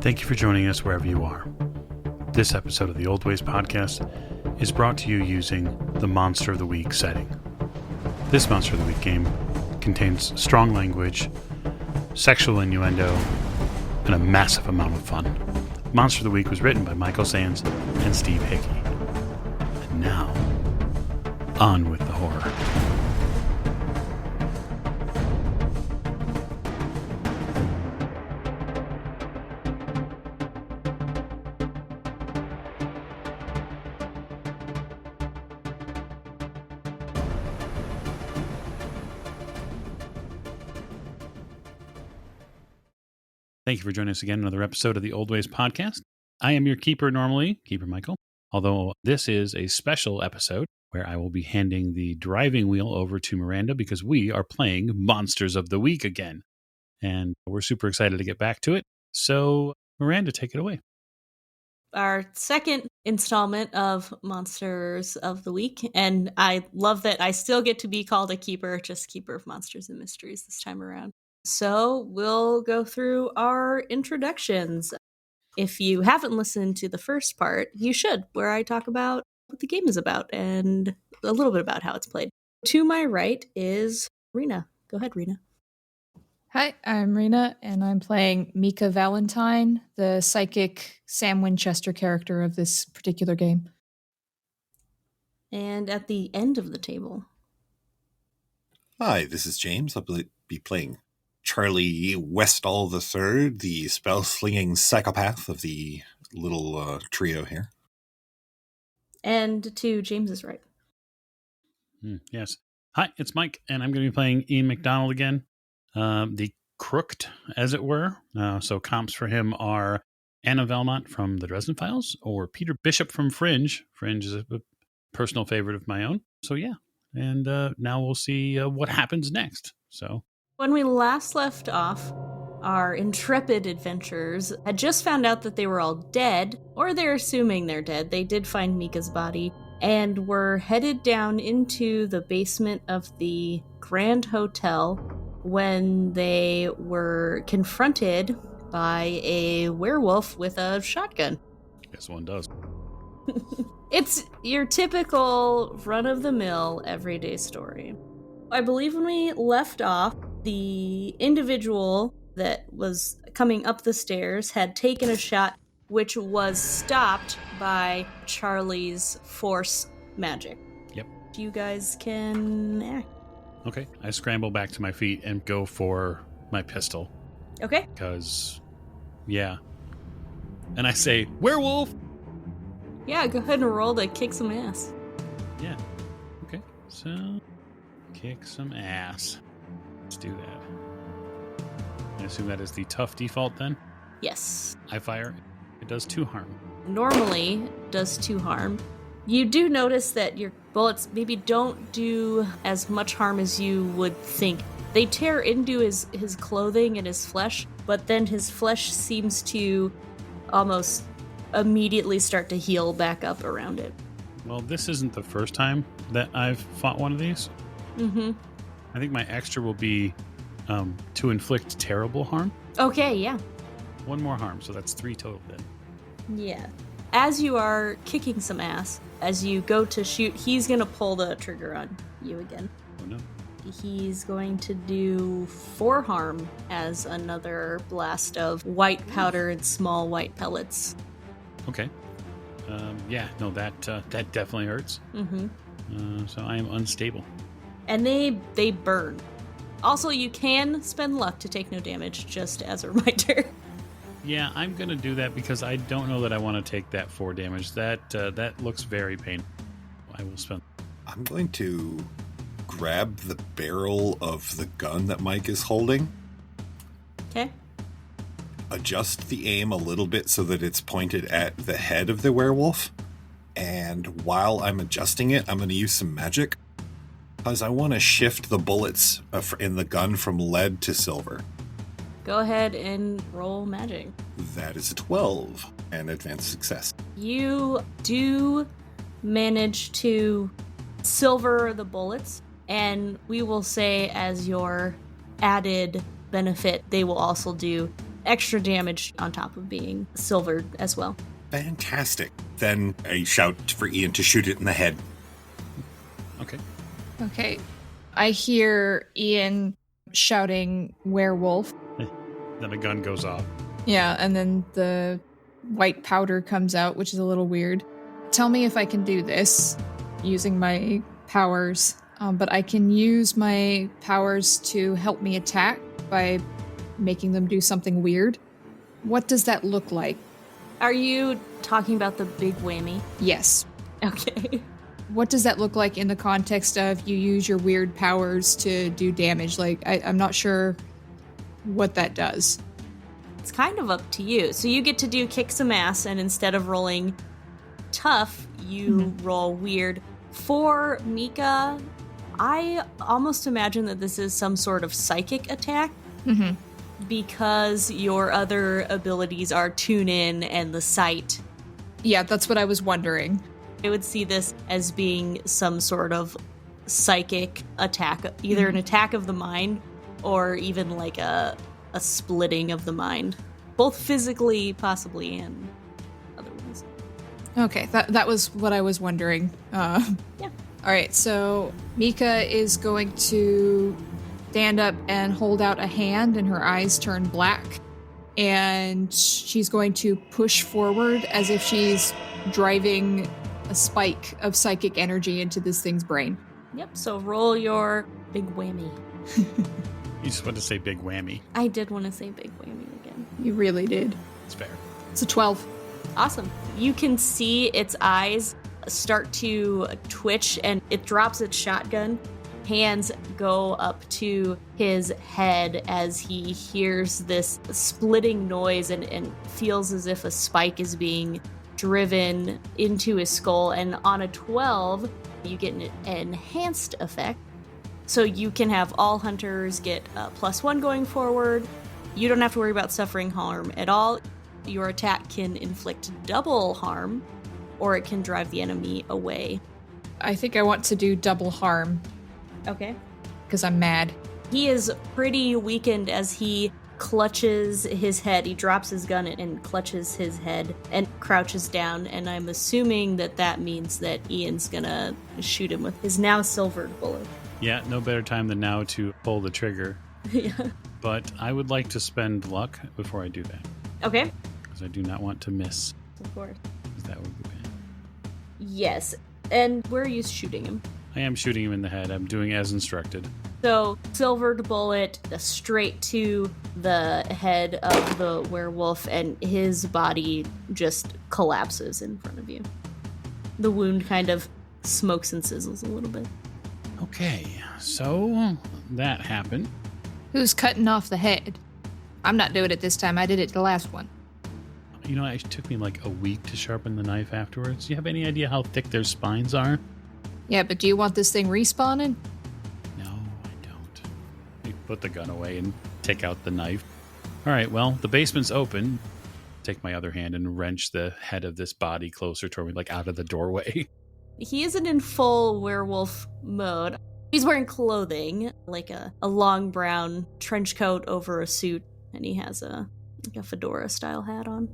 Thank you for joining us wherever you are. This episode of the Old Ways podcast is brought to you using the Monster of the Week setting. This Monster of the Week game contains strong language, sexual innuendo, and a massive amount of fun. Monster of the Week was written by Michael Sands and Steve Hickey. And now, on with the horror. Thank you for joining us again on another episode of the Old Ways podcast. I am your keeper normally, Keeper Michael, although this is a special episode where I will be handing the driving wheel over to Miranda because we are playing Monsters of the Week again. And we're super excited to get back to it. So, Miranda, take it away. Our second installment of Monsters of the Week, and I love that I still get to be called a keeper, just keeper of monsters and mysteries this time around. So we'll go through our introductions. If you haven't listened to the first part, you should, where I talk about what the game is about and a little bit about how it's played. To my right is Rena. Go ahead, Rena. Hi, I'm Rena, and I'm playing Mika Valentine, the psychic Sam Winchester character of this particular game. And at the end of the table. Hi, this is James. I'll be playing Charlie Westall III, the spell-slinging psychopath of the little trio here. And to James's right. Yes. Hi, it's Mike, and I'm going to be playing Ian McDonald again. The crooked, as it were. So comps for him are Anna Velmont from the Dresden Files or Peter Bishop from Fringe. Fringe is a personal favorite of my own. So yeah, and now we'll see what happens next. So when we last left off, our intrepid adventurers had just found out that they were all dead, or they're assuming they're dead. They did find Mika's body and were headed down into the basement of the Grand Hotel when they were confronted by a werewolf with a shotgun. Guess one does. It's your typical run-of-the-mill everyday story. I believe when we left off, the individual that was coming up the stairs had taken a shot, which was stopped by Charlie's force magic. Yep. You guys can act. Okay, I scramble back to my feet and go for my pistol. Okay. Because, yeah. And I say, werewolf! Yeah, go ahead and roll to kick some ass. Yeah. Okay, so kick some ass. Let's do that. I assume that is the tough default then? Yes. I fire. It does 2 harm. Normally does 2 harm. You do notice that your bullets maybe don't do as much harm as you would think. They tear into his clothing and his flesh, but then his flesh seems to almost immediately start to heal back up around it. Well, this isn't the first time that I've fought one of these. Mm-hmm. I think my extra will be to inflict terrible harm. Okay, yeah. 1 more harm, so that's 3 total then. Yeah. As you are kicking some ass, as you go to shoot, he's going to pull the trigger on you again. Oh no. He's going to do 4 harm as another blast of white powder and small white pellets. Okay. Yeah, no, that definitely hurts. Mm-hmm. So I am unstable. And they burn. Also, you can spend luck to take no damage, just as a reminder. Yeah, I'm going to do that because I don't know that I want to take that 4 damage. That looks very painful. I will spend. I'm going to grab the barrel of the gun that Mike is holding. Okay. Adjust the aim a little bit so that it's pointed at the head of the werewolf. And while I'm adjusting it, I'm going to use some magic. Because I want to shift the bullets in the gun from lead to silver. Go ahead and roll magic. That is a 12, and advanced success. You do manage to silver the bullets, and we will say as your added benefit, they will also do extra damage on top of being silvered as well. Fantastic. Then I shout for Ian to shoot it in the head. Okay. Okay. I hear Ian shouting werewolf. Then a gun goes off. Yeah, and then the white powder comes out, which is a little weird. Tell me if I can do this using my powers. But I can use my powers to help me attack by making them do something weird. What does that look like? Are you talking about the big whammy? Yes. Okay. What does that look like in the context of you use your weird powers to do damage? Like, I'm not sure what that does. It's kind of up to you. So you get to do kick some ass, and instead of rolling tough, you roll weird. For Mika, I almost imagine that this is some sort of psychic attack. Because your other abilities are tune in and the sight. Yeah, that's what I was wondering. I would see this as being some sort of psychic attack, either an attack of the mind or even like a splitting of the mind, both physically possibly and otherwise. Okay, that was what I was wondering. Yeah. All right, so Mika is going to stand up and hold out a hand, and her eyes turn black. And she's going to push forward as if she's driving a spike of psychic energy into this thing's brain. Yep, so roll your big whammy. You just want to say big whammy. I did want to say big whammy again. You really did. It's fair. It's a 12. Awesome. You can see its eyes start to twitch, and it drops its shotgun. Hands go up to his head as he hears this splitting noise and feels as if a spike is being driven into his skull. And on a 12, you get an enhanced effect. So you can have all hunters get a +1 going forward. You don't have to worry about suffering harm at all. Your attack can inflict double harm, or it can drive the enemy away. I think I want to do double harm. Okay. Because I'm mad. He is pretty weakened as he clutches his head. He drops his gun and clutches his head and crouches down. And I'm assuming that means that Ian's gonna shoot him with his now silvered bullet. Yeah, no better time than now to pull the trigger. Yeah. But I would like to spend luck before I do that. Okay. Because I do not want to miss. Of course. Because that would be bad. Yes. And where are you shooting him? I am shooting him in the head. I'm doing as instructed. So, silvered bullet straight to the head of the werewolf, and his body just collapses in front of you. The wound kind of smokes and sizzles a little bit. Okay, so that happened. Who's cutting off the head? I'm not doing it this time. I did it the last one. You know, it took me like a week to sharpen the knife afterwards. Do you have any idea how thick their spines are? Yeah, but do you want this thing respawning? No, I don't. I put the gun away and take out the knife. All right, well, the basement's open. Take my other hand and wrench the head of this body closer toward me, like out of the doorway. He isn't in full werewolf mode. He's wearing clothing, like a long brown trench coat over a suit, and he has a fedora-style hat on.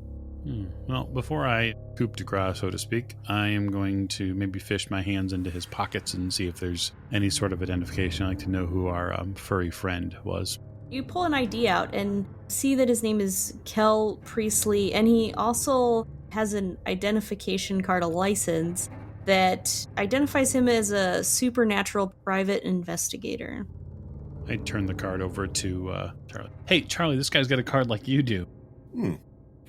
Well, before I coup de grace, so to speak, I am going to maybe fish my hands into his pockets and see if there's any sort of identification. I'd like to know who our furry friend was. You pull an ID out and see that his name is Kel Priestley, and he also has an identification card, a license, that identifies him as a supernatural private investigator. I turn the card over to Charlie. Hey, Charlie, this guy's got a card like you do.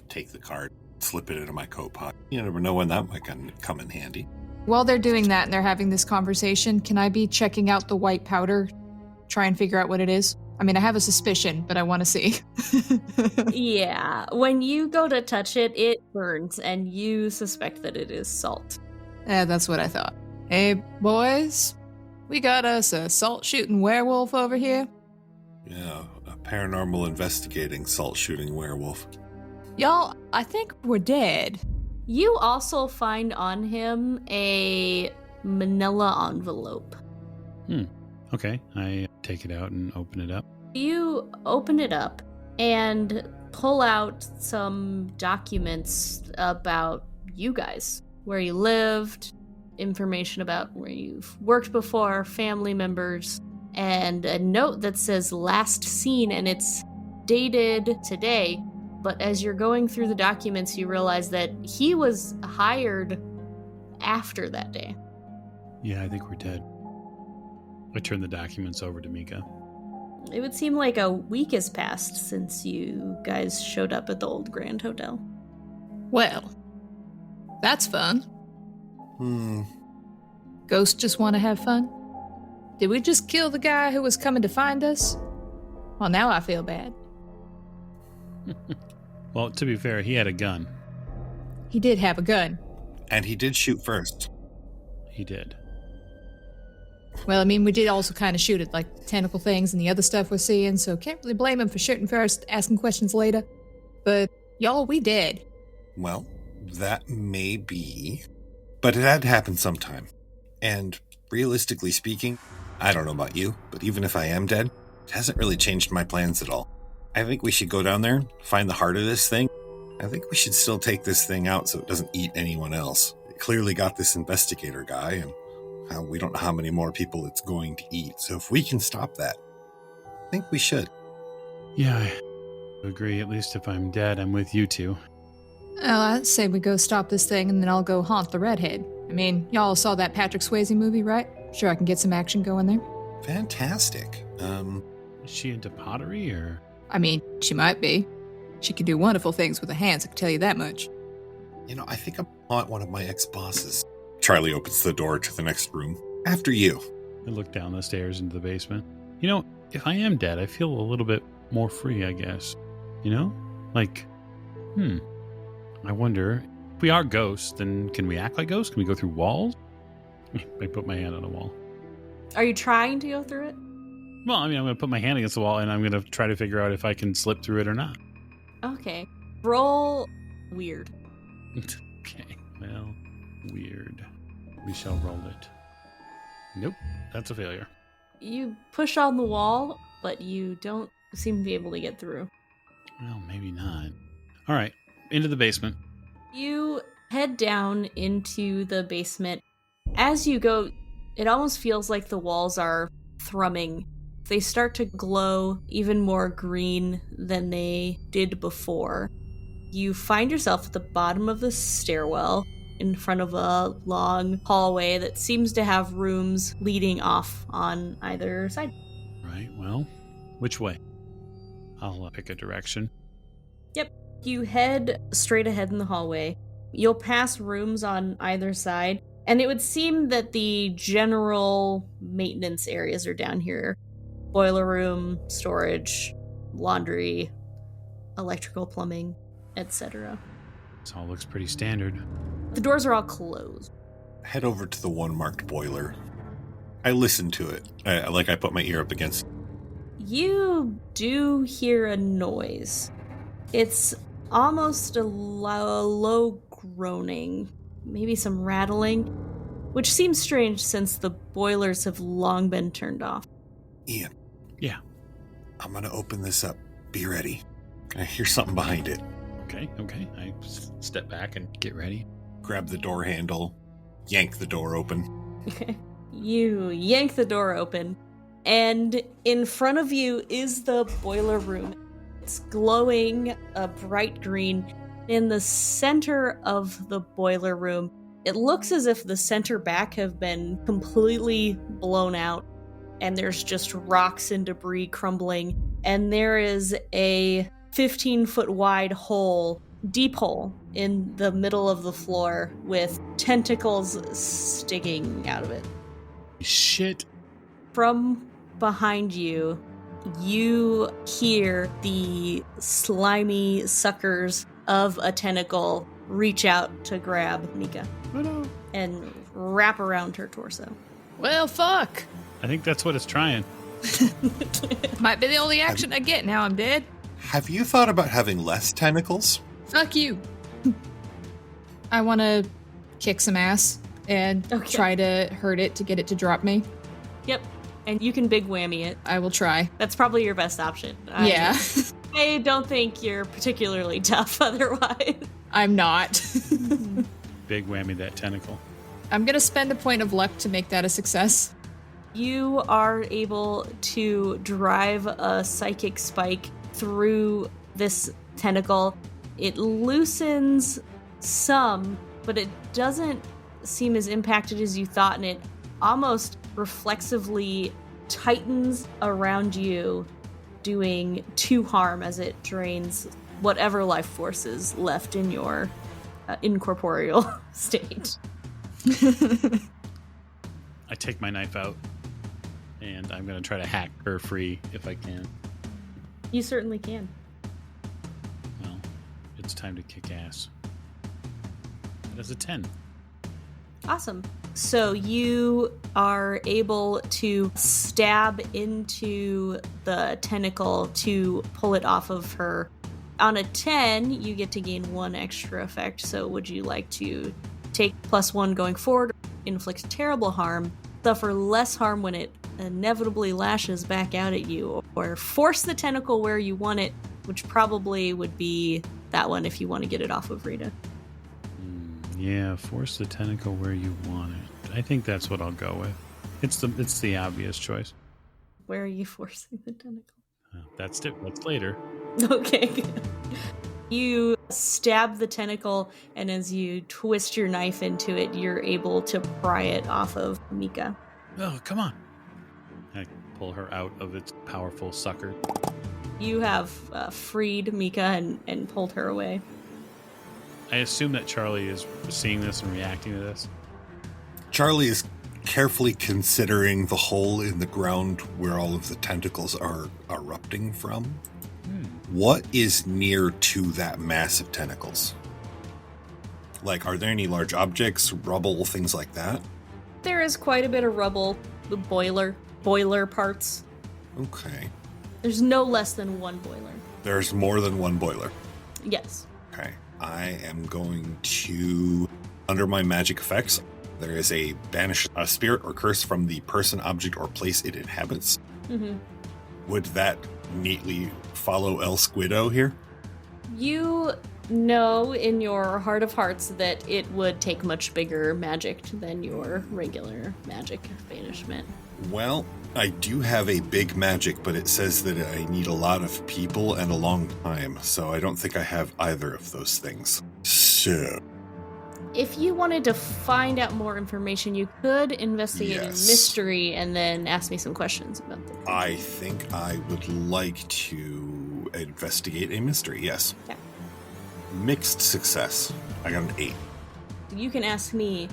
Take the card, slip it into my coat pocket. You never know when that might come in handy. While they're doing that and they're having this conversation, can I be checking out the white powder? Try and figure out what it is? I mean, I have a suspicion, but I want to see. Yeah, when you go to touch it, it burns, and you suspect that it is salt. Yeah, that's what I thought. Hey, boys, we got us a salt-shooting werewolf over here. Yeah, a paranormal investigating salt-shooting werewolf. Y'all, I think we're dead. You also find on him a manila envelope. Okay, I take it out and open it up. You open it up, and pull out some documents about you guys, where you lived, information about where you've worked before, family members, and a note that says last seen, and it's dated today. But as you're going through the documents, you realize that he was hired after that day. Yeah, I think we're dead. I turn the documents over to Mika. It would seem like a week has passed since you guys showed up at the old Grand Hotel. Well, that's fun. Ghosts just want to have fun? Did we just kill the guy who was coming to find us? Well, now I feel bad. Well, to be fair, he had a gun. He did have a gun. And he did shoot first. He did. Well, I mean, we did also kind of shoot at, like, tentacle things and the other stuff we're seeing, so can't really blame him for shooting first, asking questions later. But, y'all, we dead. Well, that may be. But it had to happen sometime. And realistically speaking, I don't know about you, but even if I am dead, it hasn't really changed my plans at all. I think we should go down there, find the heart of this thing. I think we should still take this thing out so it doesn't eat anyone else. It clearly got this investigator guy, and we don't know how many more people it's going to eat. So if we can stop that, I think we should. Yeah, I agree. At least if I'm dead, I'm with you two. Well, I'd say we go stop this thing and then I'll go haunt the redhead. I mean, y'all saw that Patrick Swayze movie, right? Sure, I can get some action going there. Fantastic. Is she into pottery, or? I mean, she might be. She can do wonderful things with her hands, I can tell you that much. You know, I think I'm haunt one of my ex-bosses. Charlie opens the door to the next room. After you. I look down the stairs into the basement. You know, if I am dead, I feel a little bit more free, I guess. You know? Like, I wonder, if we are ghosts, then can we act like ghosts? Can we go through walls? I put my hand on a wall. Are you trying to go through it? Well, I mean, I'm going to put my hand against the wall, and I'm going to try to figure out if I can slip through it or not. Okay. Roll weird. Okay, well, weird. We shall roll it. Nope, that's a failure. You push on the wall, but you don't seem to be able to get through. Well, maybe not. All right, into the basement. You head down into the basement. As you go, it almost feels like the walls are thrumming. They start to glow even more green than they did before. You find yourself at the bottom of the stairwell in front of a long hallway that seems to have rooms leading off on either side. Right, well, which way? I'll pick a direction. Yep. You head straight ahead in the hallway. You'll pass rooms on either side, and it would seem that the general maintenance areas are down here. Boiler room, storage, laundry, electrical, plumbing, etc. This all looks pretty standard. The doors are all closed. Head over to the one marked boiler. I listen to it. I put my ear up against. You do hear a noise. It's almost a low groaning, maybe some rattling, which seems strange since the boilers have long been turned off. Ian. Yeah. I'm going to open this up. Be ready. I hear something behind it. Okay. I step back and get ready. Grab the door handle. Yank the door open. You yank the door open, and in front of you is the boiler room. It's glowing a bright green. In the center of the boiler room, it looks as if the center back have been completely blown out, and there's just rocks and debris crumbling, and there is a 15-foot wide hole, deep hole, in the middle of the floor with tentacles sticking out of it. Shit. From behind you, you hear the slimy suckers of a tentacle reach out to grab Mika and wrap around her torso. Well, fuck. I think that's what it's trying. Might be the only action I get now I'm dead. Have you thought about having less tentacles? Fuck you. I want to kick some ass and try to hurt it to get it to drop me. Yep. And you can big whammy it. I will try. That's probably your best option. Yeah. I don't think you're particularly tough otherwise. I'm not. Big whammy that tentacle. I'm gonna spend a point of luck to make that a success. You are able to drive a psychic spike through this tentacle. It loosens some, but it doesn't seem as impacted as you thought, and it almost reflexively tightens around you, doing 2 harm as it drains whatever life force is left in your incorporeal state. I take my knife out, and I'm going to try to hack her free if I can. You certainly can. Well, it's time to kick ass. That is a 10. Awesome. So you are able to stab into the tentacle to pull it off of her. On a 10, you get to gain 1 extra effect. So would you like to take +1 going forward, inflict terrible harm, suffer less harm when it inevitably lashes back out at you, or force the tentacle where you want it, which probably would be that one if you want to get it off of Rita. Yeah, force the tentacle where you want it. I think that's what I'll go with. It's the obvious choice. Where are you forcing the tentacle? That's later. Okay. You stab the tentacle, and as you twist your knife into it, you're able to pry it off of Mika. Oh, come on. I pull her out of its powerful sucker. You have freed Mika and pulled her away. I assume that Charlie is seeing this and reacting to this. Charlie is carefully considering the hole in the ground where all of the tentacles are erupting from. What is near to that mass of tentacles? Like, are there any large objects, rubble, things like that? There is quite a bit of rubble, the boiler parts. Okay. There's no less than 1 boiler. There's more than 1 boiler. Yes. Okay. I am going to, under my magic effects, there is a banish a spirit or curse from the person, object, or place it inhabits. Mm-hmm. Would that neatly follow El Squido here? You know in your heart of hearts that it would take much bigger magic than your regular magic banishment. Well, I do have a big magic, but it says that I need a lot of people and a long time, so I don't think I have either of those things. So, if you wanted to find out more information, you could investigate a mystery and then ask me some questions about it. I think I would like to investigate a mystery, yes. Yeah. Mixed success. I got an 8. You can ask me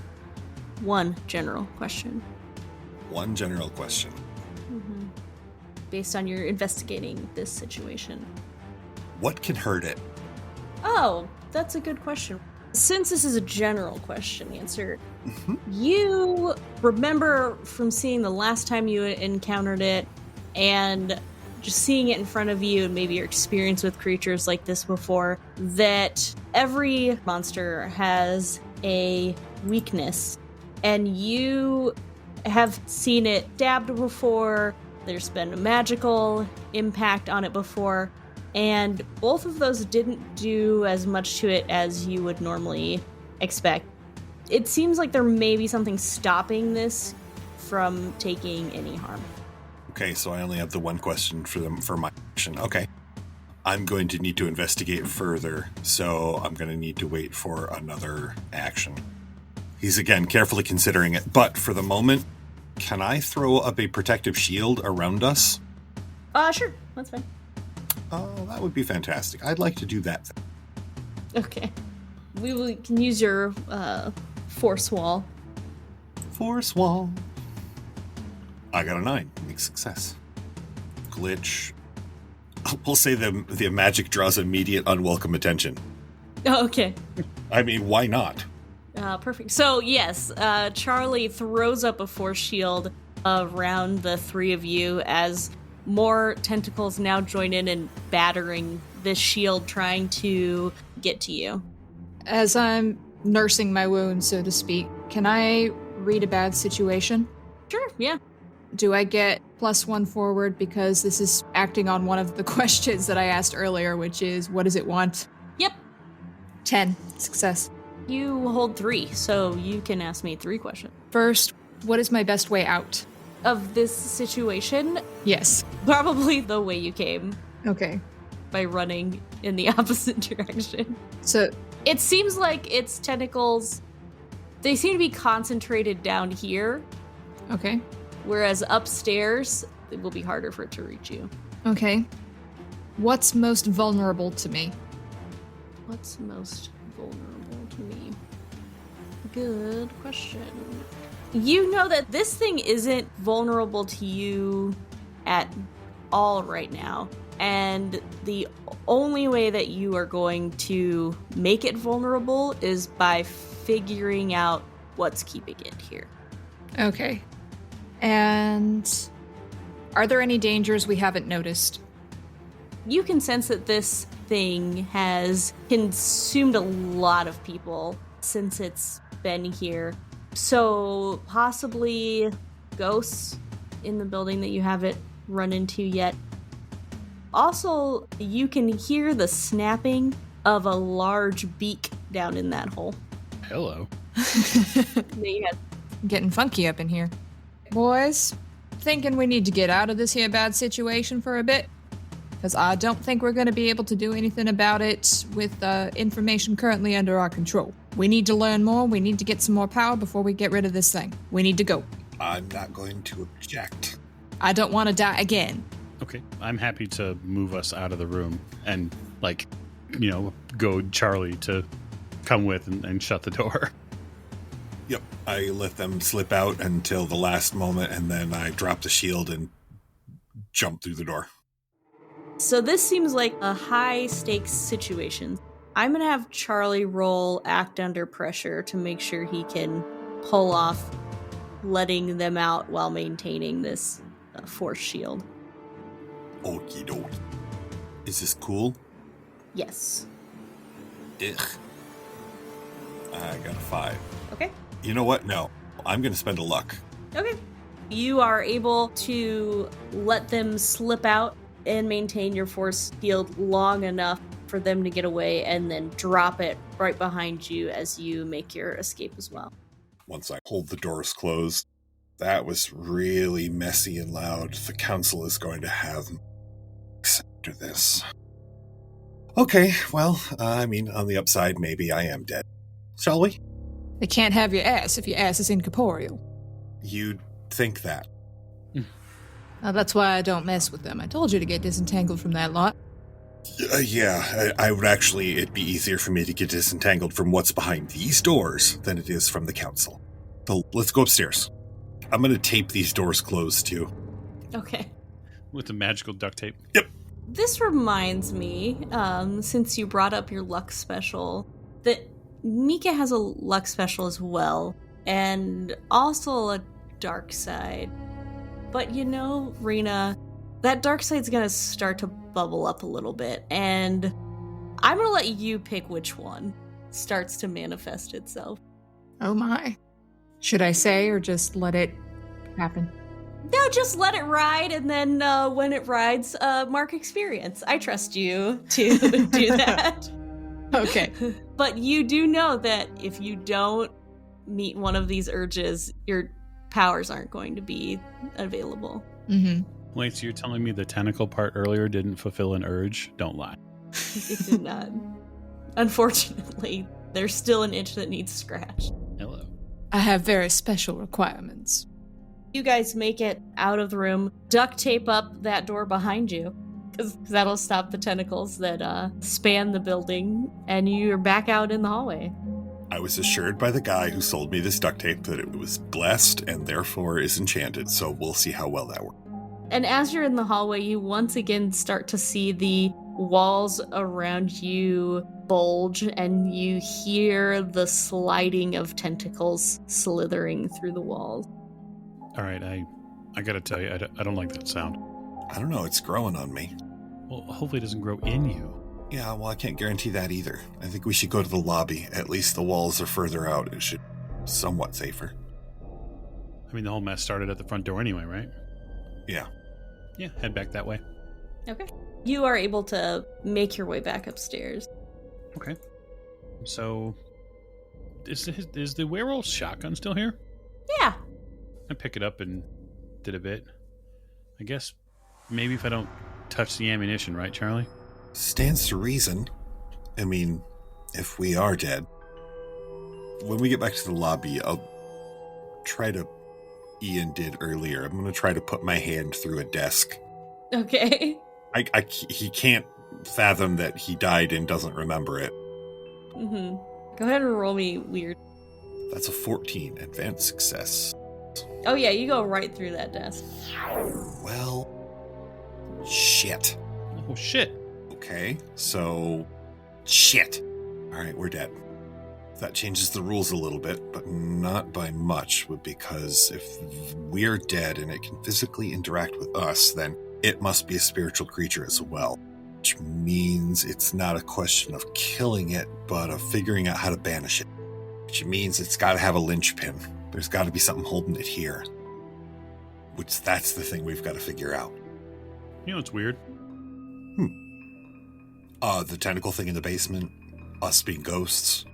1 general question. 1 general question. Mm-hmm. Based on your investigating this situation. What can hurt it? Oh, that's a good question. Since this is a general question answer, you remember from seeing the last time you encountered it and just seeing it in front of you and maybe your experience with creatures like this before, that every monster has a weakness, and you have seen it stabbed before, there's been a magical impact on it before, and both of those didn't do as much to it as you would normally expect. It seems like there may be something stopping this from taking any harm. Okay, so I only have the 1 question for my action. Okay. I'm going to need to investigate further, so I'm going to need to wait for another action. He's again carefully considering it, but for the moment, can I throw up a protective shield around us? Sure, that's fine. Oh, that would be fantastic. I'd like to do that. Okay. We can use your force wall. Force wall. I got a 9. Makes success. Glitch. We'll say the magic draws immediate unwelcome attention. Oh, okay. I mean, why not? Perfect. So, yes, Charlie throws up a force shield around the 3 of you as more tentacles now join in and battering this shield, trying to get to you. As I'm nursing my wound, so to speak, can I read a bad situation? Sure, yeah. Do I get +1 forward because this is acting on one of the questions that I asked earlier, which is, what does it want? Yep. 10. Success. You hold 3, so you can ask me 3 questions. First, what is my best way out? Of this situation, Yes. probably the way you came, Okay. by running in the opposite direction. So, It seems like its tentacles, they seem to be concentrated down here, okay. whereas upstairs, it will be harder for it to reach you. Okay. What's most vulnerable to me? What's most vulnerable to me? Good question. You know that this thing isn't vulnerable to you at all right now. And the only way that you are going to make it vulnerable is by figuring out what's keeping it here. Okay. And are there any dangers we haven't noticed? You can sense that this thing has consumed a lot of people since it's been here. So possibly ghosts in the building that you haven't run into yet. Also, you can hear the snapping of a large beak down in that hole. Hello. Getting funky up in here. Boys, thinking we need to get out of this here bad situation for a bit. Because I don't think we're going to be able to do anything about it with information currently under our control. We need to learn more. We need to get some more power before we get rid of this thing. We need to go. I'm not going to object. I don't want to die again. Okay, I'm happy to move us out of the room and, goad Charlie to come with and shut the door. Yep, I let them slip out until the last moment, and then I drop the shield and jump through the door. So this seems like a high-stakes situation. I'm going to have Charlie roll act under pressure to make sure he can pull off letting them out while maintaining this force shield. Okie dokie. Is this cool? Yes. Ugh. I got a 5. Okay. You know what? No. I'm going to spend a luck. Okay. You are able to let them slip out and maintain your force field long enough for them to get away and then drop it right behind you as you make your escape as well. Once I hold the doors closed, that was really messy and loud. The council is going to have after this. Okay, well, on the upside, maybe I am dead. Shall we? They can't have your ass if your ass is incorporeal. You'd think that. That's why I don't mess with them. I told you to get disentangled from that lot. I would actually, it'd be easier for me to get disentangled from what's behind these doors than it is from the council. So let's go upstairs. I'm going to tape these doors closed, too. Okay. With the magical duct tape? Yep. This reminds me, since you brought up your luck special, that Mika has a luck special as well, and also a dark side. But Rena, that dark side's gonna start to bubble up a little bit, and I'm gonna let you pick which one starts to manifest itself. Oh my. Should I say or just let it happen? No, just let it ride, and then when it rides, mark experience. I trust you to do that. Okay. But you do know that if you don't meet one of these urges, your powers aren't going to be available. Mm-hmm. Wait, so you're telling me the tentacle part earlier didn't fulfill an urge? Don't lie. It did not. Unfortunately, there's still an itch that needs scratched. Hello. I have very special requirements. You guys make it out of the room, duct tape up that door behind you, because that'll stop the tentacles that span the building, and you're back out in the hallway. I was assured by the guy who sold me this duct tape that it was blessed and therefore is enchanted, so we'll see how well that works. And as you're in the hallway, you once again start to see the walls around you bulge, and you hear the sliding of tentacles slithering through the walls. All right, I gotta tell you, I don't like that sound. I don't know, it's growing on me. Well, hopefully it doesn't grow in you. Yeah, well, I can't guarantee that either. I think we should go to the lobby. At least the walls are further out. It should be somewhat safer. I mean, the whole mess started at the front door anyway, right? Yeah. Yeah, head back that way. Okay. You are able to make your way back upstairs. Okay. So, is the werewolf shotgun still here? Yeah. I pick it up and did a bit. I guess maybe if I don't touch the ammunition, right, Charlie? Stands to reason. I mean, if we are dead. When we get back to the lobby, I'll try to... Ian did earlier. I'm going to try to put my hand through a desk. Okay. He can't fathom that he died and doesn't remember it. Mm-hmm. Go ahead and roll me weird. That's a 14. Advanced success. Oh yeah, you go right through that desk. Well, shit. Oh, shit. Okay, so... Shit. Alright, we're dead. That changes the rules a little bit, but not by much, because if we're dead and it can physically interact with us, then it must be a spiritual creature as well. Which means it's not a question of killing it, but of figuring out how to banish it. Which means it's got to have a linchpin. There's got to be something holding it here. Which that's the thing we've got to figure out. You know what's weird? The tentacle thing in the basement, us being ghosts.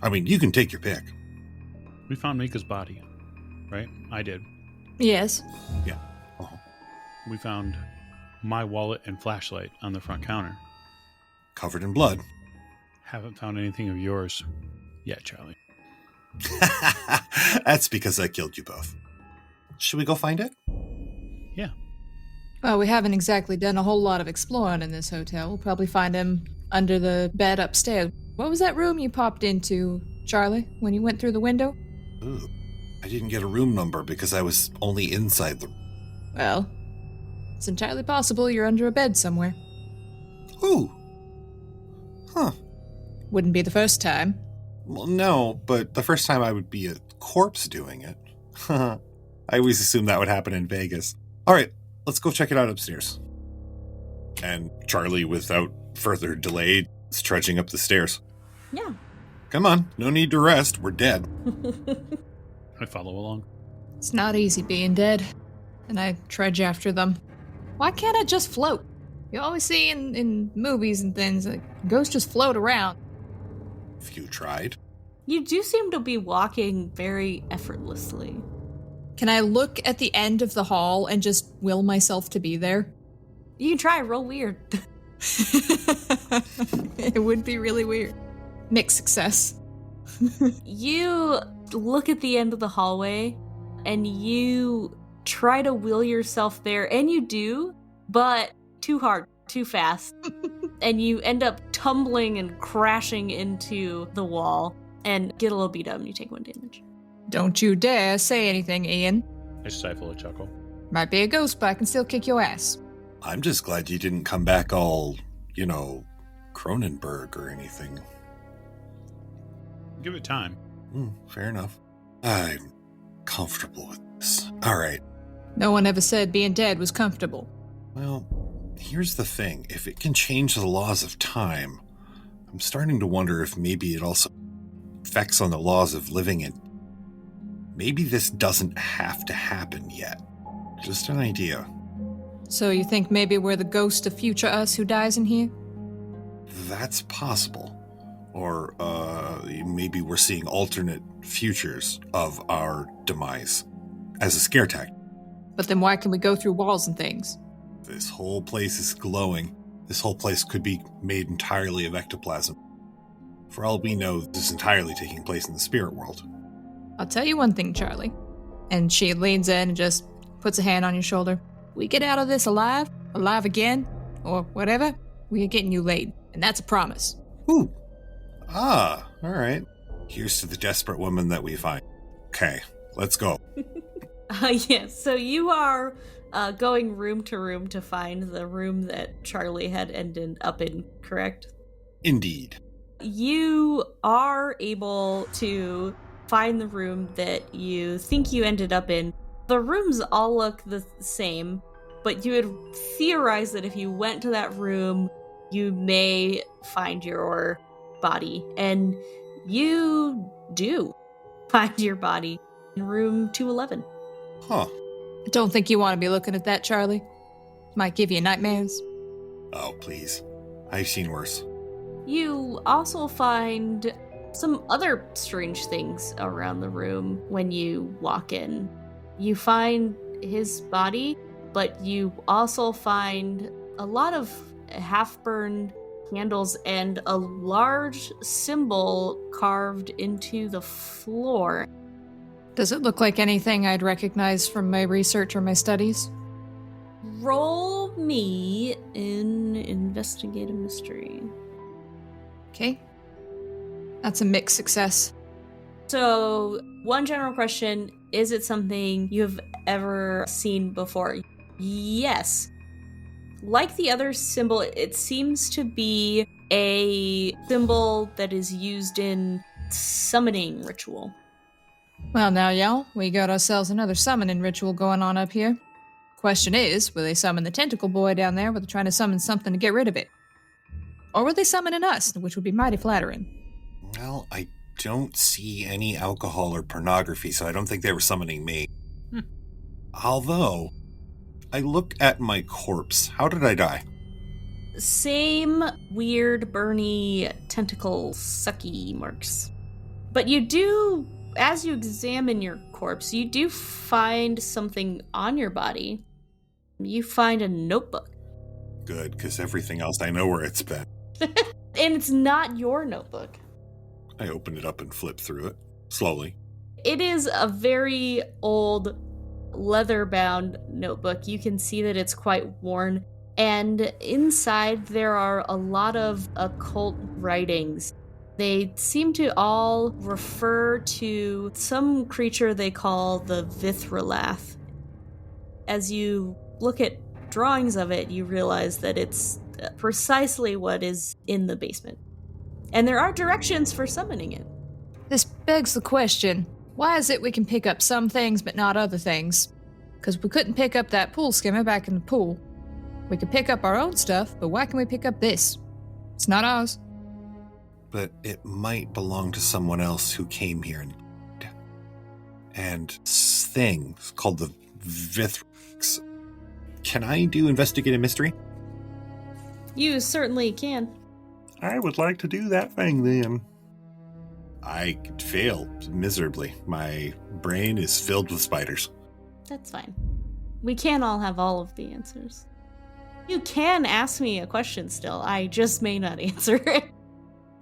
I mean, you can take your pick. We found Mika's body, right? I did. Yes. Yeah. Uh-huh. We found my wallet and flashlight on the front counter. Covered in blood. Haven't found anything of yours yet, Charlie. That's because I killed you both. Should we go find it? Yeah. Well, we haven't exactly done a whole lot of exploring in this hotel. We'll probably find him under the bed upstairs. What was that room you popped into, Charlie, when you went through the window? Ooh, I didn't get a room number because I was only inside the... Well, it's entirely possible you're under a bed somewhere. Ooh. Huh. Wouldn't be the first time. Well, no, but the first time I would be a corpse doing it. I always assumed that would happen in Vegas. All right, let's go check it out upstairs. And Charlie, without further delay, is trudging up the stairs. Yeah. Come on, no need to rest. We're dead. I follow along. It's not easy being dead. And I trudge after them. Why can't I just float? You always see in movies and things, like, ghosts just float around. If you tried. You do seem to be walking very effortlessly. Can I look at the end of the hall and just will myself to be there? You can try, roll weird. It would be really weird. Mixed success. You look at the end of the hallway and you try to will yourself there, and you do, but too hard, too fast. And you end up tumbling and crashing into the wall and get a little beat up and you take 1 damage. Don't you dare say anything, Ian. I stifle a chuckle. Might be a ghost, but I can still kick your ass. I'm just glad you didn't come back all, Cronenberg or anything. Give it time. Fair enough. I'm comfortable with this. All right. No one ever said being dead was comfortable. Well, here's the thing. If it can change the laws of time, I'm starting to wonder if maybe it also affects on the laws of living in... Maybe this doesn't have to happen yet. Just an idea. So you think maybe we're the ghost of future us who dies in here? That's possible. Or maybe we're seeing alternate futures of our demise as a scare tactic. But then why can we go through walls and things? This whole place is glowing. This whole place could be made entirely of ectoplasm. For all we know, this is entirely taking place in the spirit world. I'll tell you one thing, Charlie. And she leans in and just puts a hand on your shoulder. We get out of this alive again, or whatever, we are getting you laid. And that's a promise. Ooh. All right. Here's to the desperate woman that we find. Okay, let's go. Yes, so you are going room to room to find the room that Charlie had ended up in, correct? Indeed. You are able to find the room that you think you ended up in. The rooms all look the same, but you would theorize that if you went to that room, you may find your body. And you do find your body in room 211. Huh. Don't think you want to be looking at that, Charlie. Might give you nightmares. Oh, please. I've seen worse. You also find some other strange things around the room when you walk in. You find his body, but you also find a lot of half-burned candles and a large symbol carved into the floor. Does it look like anything I'd recognize from my research or my studies? Roll me in Investigate a Mystery. Okay. That's a mixed success. So, one general question, is it something you have ever seen before? Yes. Like the other symbol, it seems to be a symbol that is used in summoning ritual. Well, now, y'all, we got ourselves another summoning ritual going on up here. Question is, will they summon the tentacle boy down there? Were they trying to summon something to get rid of it? Or were they summoning us, which would be mighty flattering? Well, I don't see any alcohol or pornography, so I don't think they were summoning me. Although, I look at my corpse. How did I die? Same weird, burny, tentacle sucky marks. But you do, as you examine your corpse, you do find something on your body. You find a notebook. Good, because everything else I know where it's been. And it's not your notebook. I open it up and flip through it, slowly. It is a very old, leather-bound notebook. You can see that it's quite worn. And inside there are a lot of occult writings. They seem to all refer to some creature they call the Vithralath. As you look at drawings of it, you realize that it's precisely what is in the basement. And there are directions for summoning it. This begs the question, why is it we can pick up some things but not other things? Because we couldn't pick up that pool skimmer back in the pool. We could pick up our own stuff, but why can we pick up this? It's not ours. But it might belong to someone else who came here and this thing called the Vithrax. Can I do Investigate a Mystery? You certainly can. I would like to do that thing then. I could fail miserably. My brain is filled with spiders. That's fine. We can't all have all of the answers. You can ask me a question still. I just may not answer it.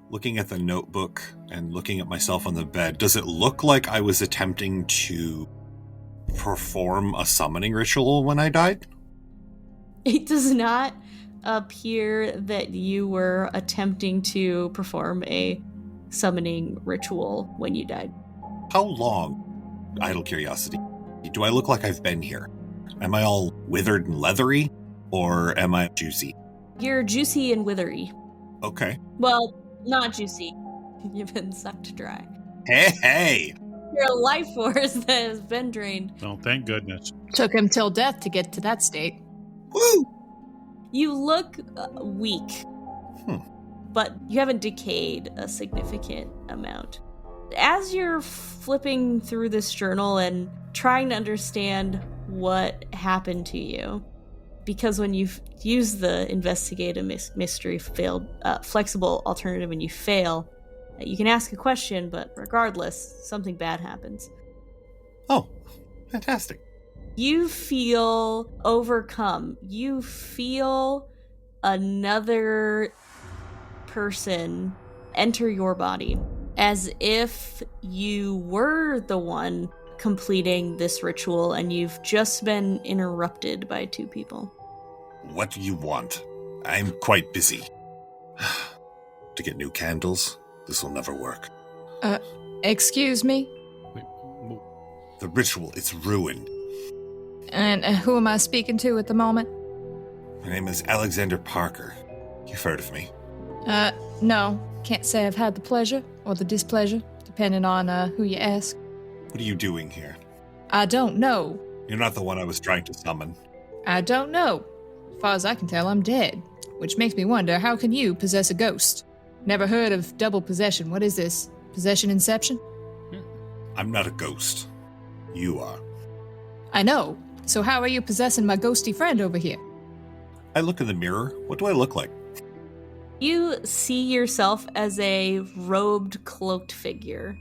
Looking at the notebook and looking at myself on the bed, does it look like I was attempting to perform a summoning ritual when I died? It does not appear that you were attempting to perform a summoning ritual when you died. How long? Idle curiosity. Do I look like I've been here? Am I all withered and leathery? Or am I juicy? You're juicy and withery. Okay. Well, not juicy. You've been sucked dry. Hey! You're a life force that has been drained. Well, thank goodness. Took him till death to get to that state. Woo! You look weak, but you haven't decayed a significant amount. As you're flipping through this journal and trying to understand what happened to you, because when you use the Investigate a Mystery flexible alternative and you fail, you can ask a question, but regardless, something bad happens. Oh, fantastic. You feel overcome. You feel another person enter your body, as if you were the one completing this ritual and you've just been interrupted by two people. What do you want? I'm quite busy. To get new candles? This will never work. Excuse me? Wait, The ritual, it's ruined. And who am I speaking to at the moment? My name is Alexander Parker. You've heard of me. No. Can't say I've had the pleasure or the displeasure, depending on who you ask. What are you doing here? I don't know. You're not the one I was trying to summon. I don't know. As far as I can tell, I'm dead. Which makes me wonder, how can you possess a ghost? Never heard of double possession. What is this? Possession inception? I'm not a ghost. You are. I know. So how are you possessing my ghosty friend over here? I look in the mirror. What do I look like? You see yourself as a robed, cloaked figure.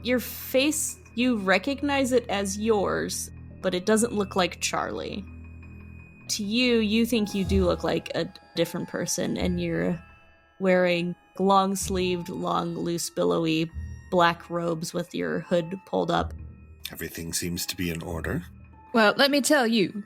Your face, you recognize it as yours, but it doesn't look like Charlie. To you, you think you do look like a different person, and you're wearing long-sleeved, long, loose, billowy black robes with your hood pulled up. Everything seems to be in order. Well, let me tell you.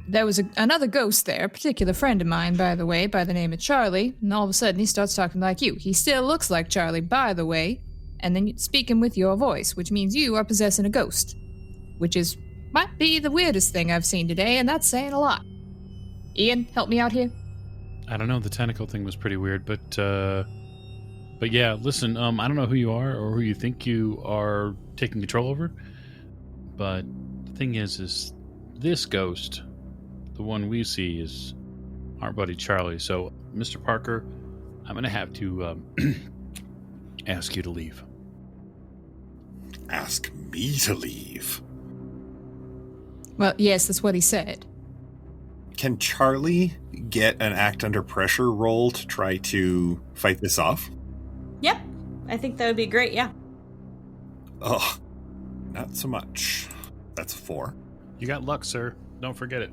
There was another ghost there, a particular friend of mine, by the way, by the name of Charlie, and all of a sudden he starts talking like you. He still looks like Charlie, by the way, and then speaking with your voice, which means you are possessing a ghost, which might be the weirdest thing I've seen today, and that's saying a lot. Ian, help me out here. I don't know. The tentacle thing was pretty weird, but yeah. Listen, I don't know who you are or who you think you are taking control over, but the thing is this ghost, the one we see, is our buddy Charlie. So, Mr. Parker, I'm gonna have to ask you to leave. Ask me to leave? Well, yes, that's what he said. Can Charlie get an act under pressure roll to try to fight this off? Yep, I think that would be great, yeah. Oh, not so much. That's a 4. You got luck, sir. Don't forget it.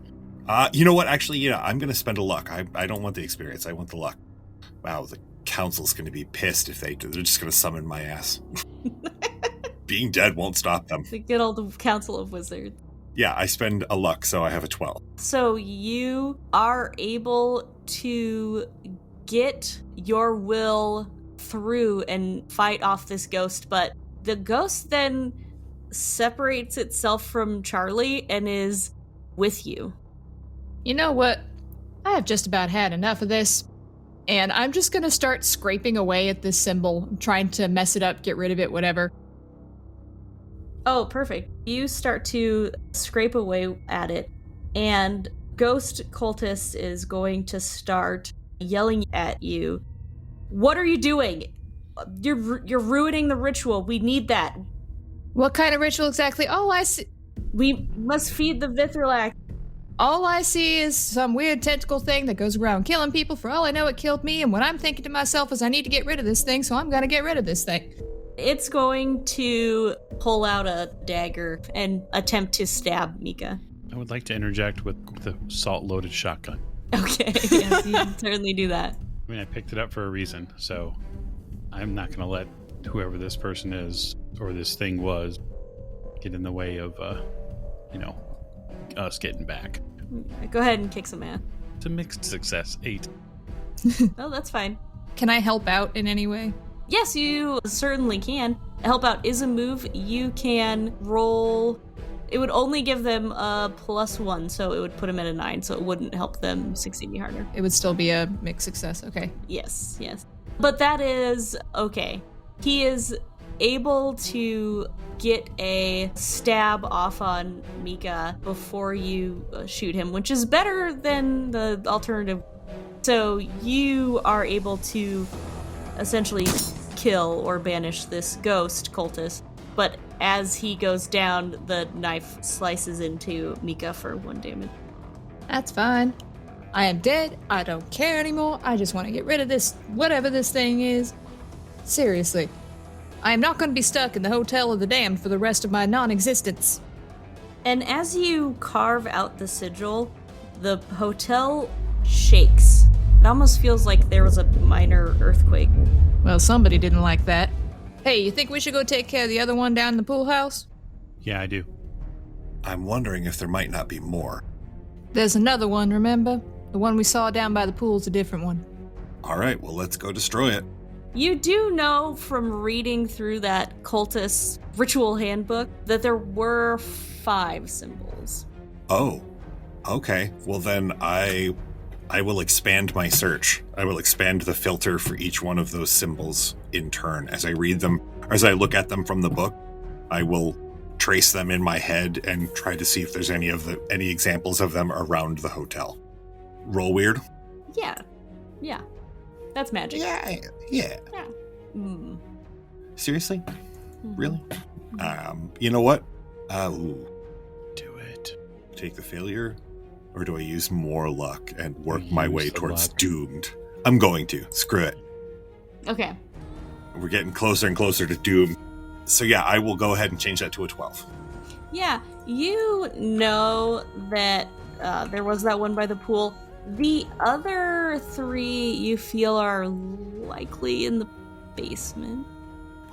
You know what? Actually, yeah, I'm going to spend a luck. I don't want the experience. I want the luck. Wow, the council's going to be pissed if they're just going to summon my ass. Being dead won't stop them. The good old Council of Wizards. Yeah, I spend a luck, so I have a 12. So you are able to get your will through and fight off this ghost, but the ghost then separates itself from Charlie and is with you. You know what? I have just about had enough of this, and I'm just gonna start scraping away at this symbol, trying to mess it up, get rid of it, whatever. Oh, perfect. You start to scrape away at it, and Ghost Cultist is going to start yelling at you. What are you doing? You're ruining the ritual. We need that. What kind of ritual exactly? All I see... We must feed the Vithralac. All I see is some weird tentacle thing that goes around killing people. For all I know, it killed me, and what I'm thinking to myself is I need to get rid of this thing, so I'm gonna get rid of this thing. It's going to pull out a dagger and attempt to stab Mika. I would like to interject with the salt-loaded shotgun. Okay, yes, you can certainly do that. I mean, I picked it up for a reason, so I'm not going to let whoever this person is or this thing was get in the way of, us getting back. Go ahead and kick some ass. It's a mixed success. 8. Oh, that's fine. Can I help out in any way? Yes, you certainly can. Help out is a move. You can roll. It would only give them a +1, so it would put them at a 9, so it wouldn't help them succeed any harder. It would still be a mixed success, okay. Yes. But that is okay. He is able to get a stab off on Mika before you shoot him, which is better than the alternative. So you are able to essentially kill or banish this ghost cultist, but as he goes down, the knife slices into Mika for 1 damage. That's fine. I am dead. I don't care anymore. I just want to get rid of this, whatever this thing is. Seriously. I am not going to be stuck in the Hotel of the Damned for the rest of my non-existence. And as you carve out the sigil, the hotel shakes. It almost feels like there was a minor earthquake. Well, somebody didn't like that. Hey, you think we should go take care of the other one down in the pool house? Yeah, I do. I'm wondering if there might not be more. There's another one, remember? The one we saw down by the pool's a different one. All right, well, let's go destroy it. You do know from reading through that cultist ritual handbook that there were 5 symbols. Oh, okay. Well, then I will expand my search. I will expand the filter for each one of those symbols in turn. As I read them, or as I look at them from the book, I will trace them in my head and try to see if there's any examples of them around the hotel. Roll weird? Yeah. That's magic. Yeah. Mm. Seriously? Mm-hmm. Really? You know what? Do it. take the failure? Or do I use more luck and work Use my way the towards luck. doomed? I'm going to. Screw it. Okay. We're getting closer and closer to doom. So yeah, I will go ahead and change that to a 12. Yeah, you know that there was that one by the pool. The other 3 you feel are likely in the basement.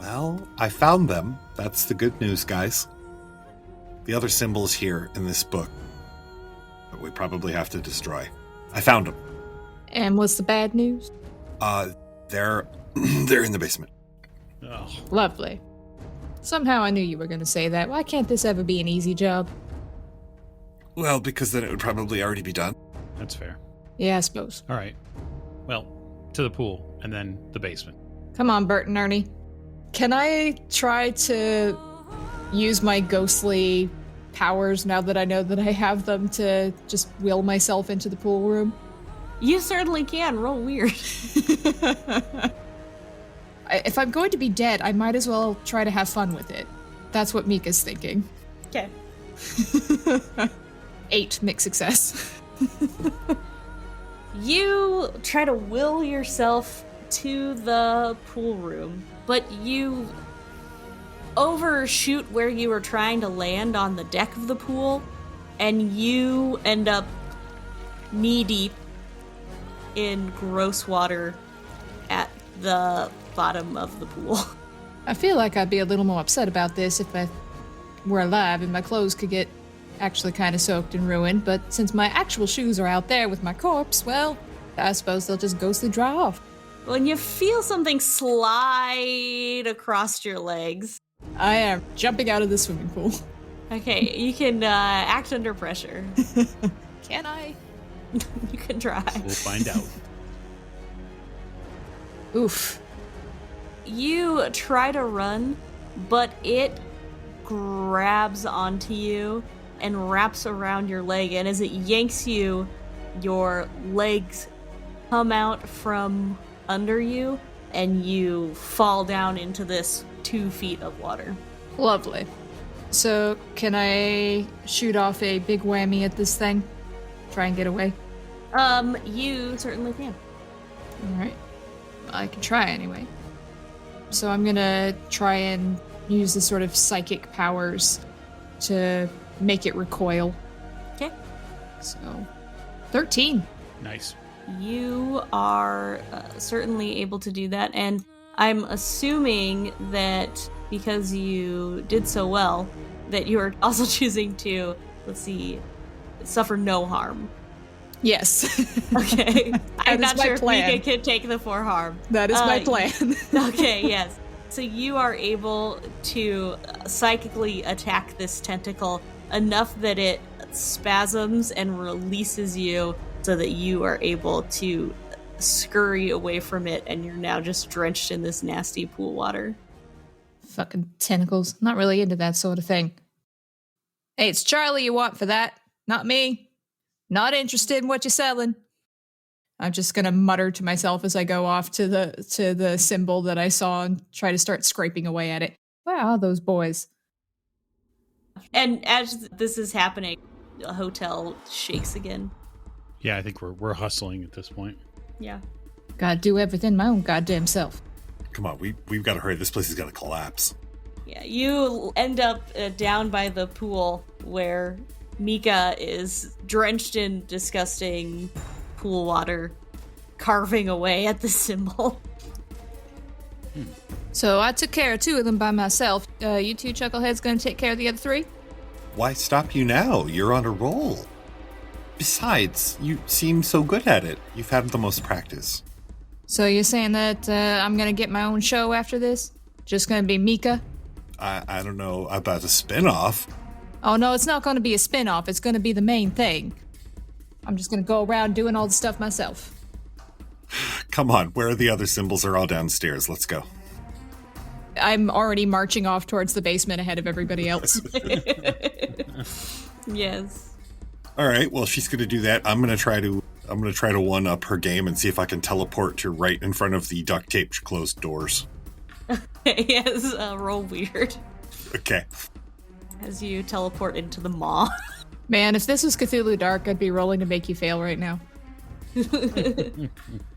Well, I found them. That's the good news, guys. The other symbols here in this book that we probably have to destroy. I found them. And what's the bad news? They're they're in the basement. Oh, Lovely. Somehow I knew you were going to say that. Why can't this ever be an easy job? Well, because then it would probably already be done. that's fair. Yeah, I suppose. All right. Well, to the pool and then the basement. Come on, Bert and Ernie. Can I try to use my ghostly powers now that I know that I have them to just will myself into the pool room? You certainly can. Roll weird. If I'm going to be dead, I might as well try to have fun with it. That's what Mika's thinking. Okay. 8, mixed success. You try to will yourself to the pool room, but you overshoot where you were trying to land on the deck of the pool, and you end up knee-deep in gross water at the bottom of the pool. I feel like I'd be a little more upset about this if I were alive and my clothes could get actually kind of soaked and ruined, but since my actual shoes are out there with my corpse, well, I suppose they'll just ghostly dry off. When you feel something slide across your legs, I am jumping out of the swimming pool. okay, you can act under pressure. Can I? You can try. We'll find out. Oof. You try to run, but it grabs onto you and wraps around your leg, and as it yanks you, your legs come out from under you, and you fall down into this 2 feet of water. Lovely. So, can I shoot off a big whammy at this thing? Try and get away? You certainly can. Alright. I can try anyway. So I'm gonna try and use the sort of psychic powers to make it recoil. Okay. So, 13. Nice. You are certainly able to do that, and I'm assuming that because you did so well, that you are also choosing to, let's see, suffer no harm. Yes. Okay. I'm is not my sure plan. if Mika can take the 4 harm. That is my plan. Okay, yes. So you are able to psychically attack this tentacle enough that it spasms and releases you so that you are able to scurry away from it, and you're now just drenched in this nasty pool water. Fucking tentacles. Not really into that sort of thing. Hey, it's Charlie you want for that, not me. Not interested in what you're selling. I'm just gonna mutter to myself as I go off to the symbol that I saw and try to start scraping away at it. Where are those boys? And as this is happening, the hotel shakes again. Yeah, I think we're hustling at this point. Yeah. Gotta do everything my own goddamn self. Come on, we've got to hurry. This place is going to collapse. Yeah, you end up down by the pool where Mika is drenched in disgusting pool water, carving away at the symbol. So I took care of 2 of them by myself. You 2 chuckleheads gonna take care of the other 3? Why stop you now? You're on a roll. Besides, you seem so good at it. You've had the most practice. So you're saying that I'm gonna get my own show after this? Just gonna be Mika? I don't know about a spin-off. Oh no, it's not gonna be a spin-off. It's gonna be the main thing. I'm just gonna go around doing all the stuff myself. Come on, where are the other symbols? Are all downstairs. Let's go. I'm already marching off towards the basement ahead of everybody else. Yes. All right, well, she's going to do that. I'm going to try to one up her game and see if I can teleport to right in front of the duct taped closed doors. Yes, roll weird Okay. as you teleport into the maw. Man, if this was Cthulhu Dark, I'd be rolling to make you fail right now.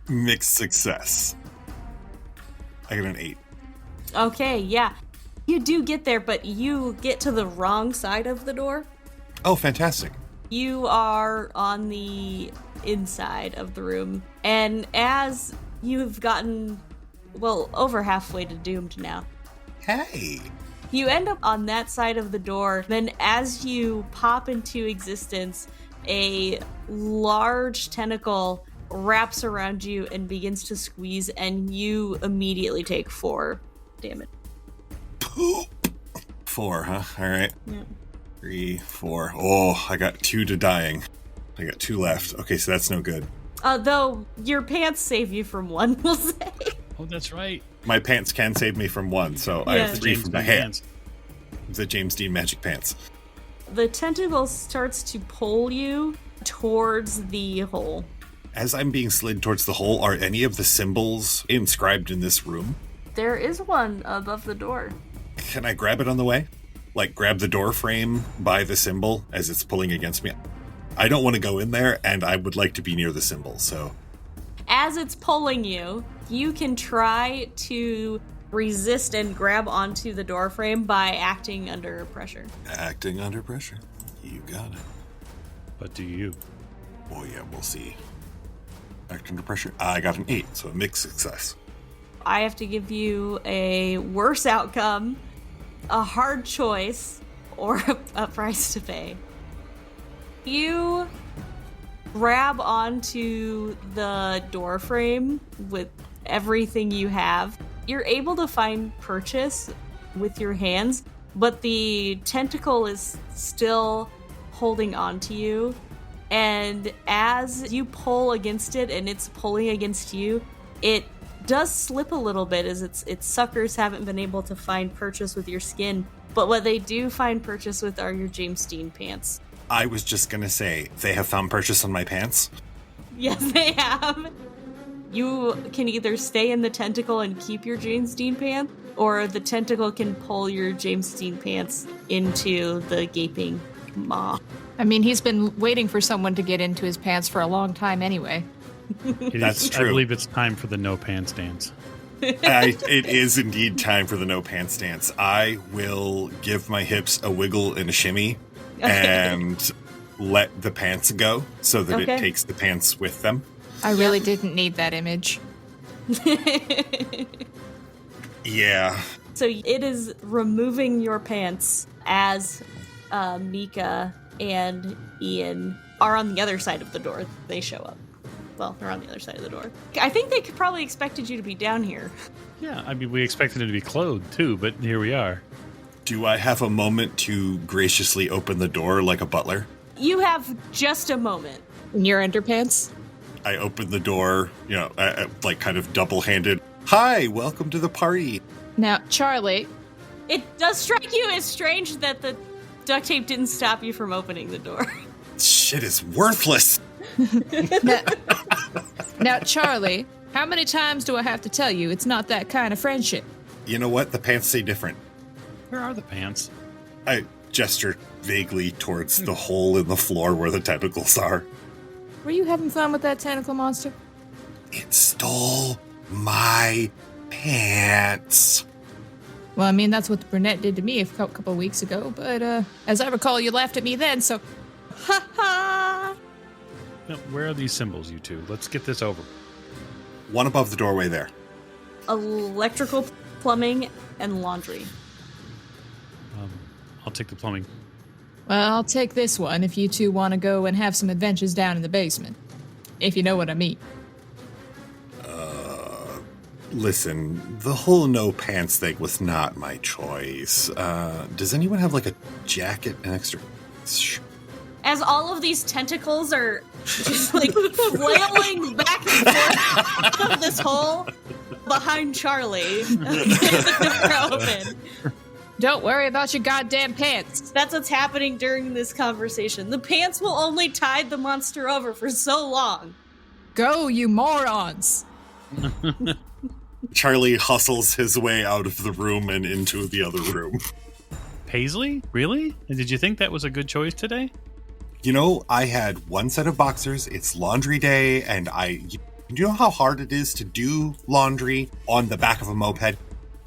Mixed success. I got an 8. Okay, yeah. You do get there, but you get to the wrong side of the door. Oh, fantastic. You are on the inside of the room, and as you've gotten, well, over halfway to doomed now, Hey. you end up on that side of the door. Then as you pop into existence, a large tentacle wraps around you and begins to squeeze, and you immediately take 4 damage. Poop. 4, huh? All right. Yeah. 3, 4. Oh, I got 2 to dying. I got 2 left. Okay, so that's no good. Though your pants save you from 1, we'll say. Oh, that's right. My pants can save me from 1, so I Yeah. have 3 from my hand. The James Dean magic pants. The tentacle starts to pull you towards the hole. As I'm being slid towards the hole, are any of the symbols inscribed in this room? There is one above the door. Can I grab it on the way? Like, grab the door frame by the symbol as it's pulling against me? I don't want to go in there, and I would like to be near the symbol, so... As it's pulling you, you can try to resist and grab onto the door frame by acting under pressure. Acting under pressure. You got it. But do you? Oh yeah, we'll see. Act under pressure. I got an 8, so a mixed success. I have to give you a worse outcome, a hard choice, or a price to pay. You grab onto the door frame with everything you have. You're able to find purchase with your hands, but the tentacle is still holding on to you. And as you pull against it and it's pulling against you, it does slip a little bit as its suckers haven't been able to find purchase with your skin. But what they do find purchase with are your James Dean pants. I was just gonna say, they have found purchase on my pants? Yes, they have. You can either stay in the tentacle and keep your James Dean pants, or the tentacle can pull your James Dean pants into the gaping maw. I mean, he's been waiting for someone to get into his pants for a long time anyway. That's true. I believe it's time for the no pants dance. It is indeed time for the no pants dance. I will give my hips a wiggle and a shimmy and let the pants go so that it takes the pants with them. I really didn't need that image. Yeah. So it is removing your pants as Mika and Ian are on the other side of the door. They show up. Well, they're on the other side of the door. I think they probably expected you to be down here. Yeah, I mean, we expected it to be clothed too, but here we are. Do I have a moment to graciously open the door like a butler? You have just a moment. In your underpants? I open the door, like kind of double-handed. Hi, welcome to the party. Now, Charlie. It does strike you as strange that the duct tape didn't stop you from opening the door. Shit is worthless. Now, Charlie, how many times do I have to tell you it's not that kind of friendship? You know what? The pants say different. Where are the pants? I gesture vaguely towards the hole in the floor where the tentacles are. Were you having fun with that tentacle monster? It stole my pants. Well, I mean, that's what the brunette did to me a couple of weeks ago, but as I recall, you laughed at me then, so... Ha ha! No, where are these symbols, you two? Let's get this over. One above the doorway there. Electrical, plumbing, and laundry. I'll take the plumbing. Well, I'll take this one if you two want to go and have some adventures down in the basement. If you know what I mean. Listen, the whole no pants thing was not my choice. Does anyone have like a jacket, an extra... As all of these tentacles are just like flailing back and forth out of this hole behind Charlie. The door open. Don't worry about your goddamn pants. That's what's happening during this conversation. The pants will only tide the monster over for so long. Go, you morons! Charlie hustles his way out of the room and into the other room. Paisley? Really? And did you think that was a good choice today? I had one set of boxers. It's laundry day, and do you know how hard it is to do laundry on the back of a moped?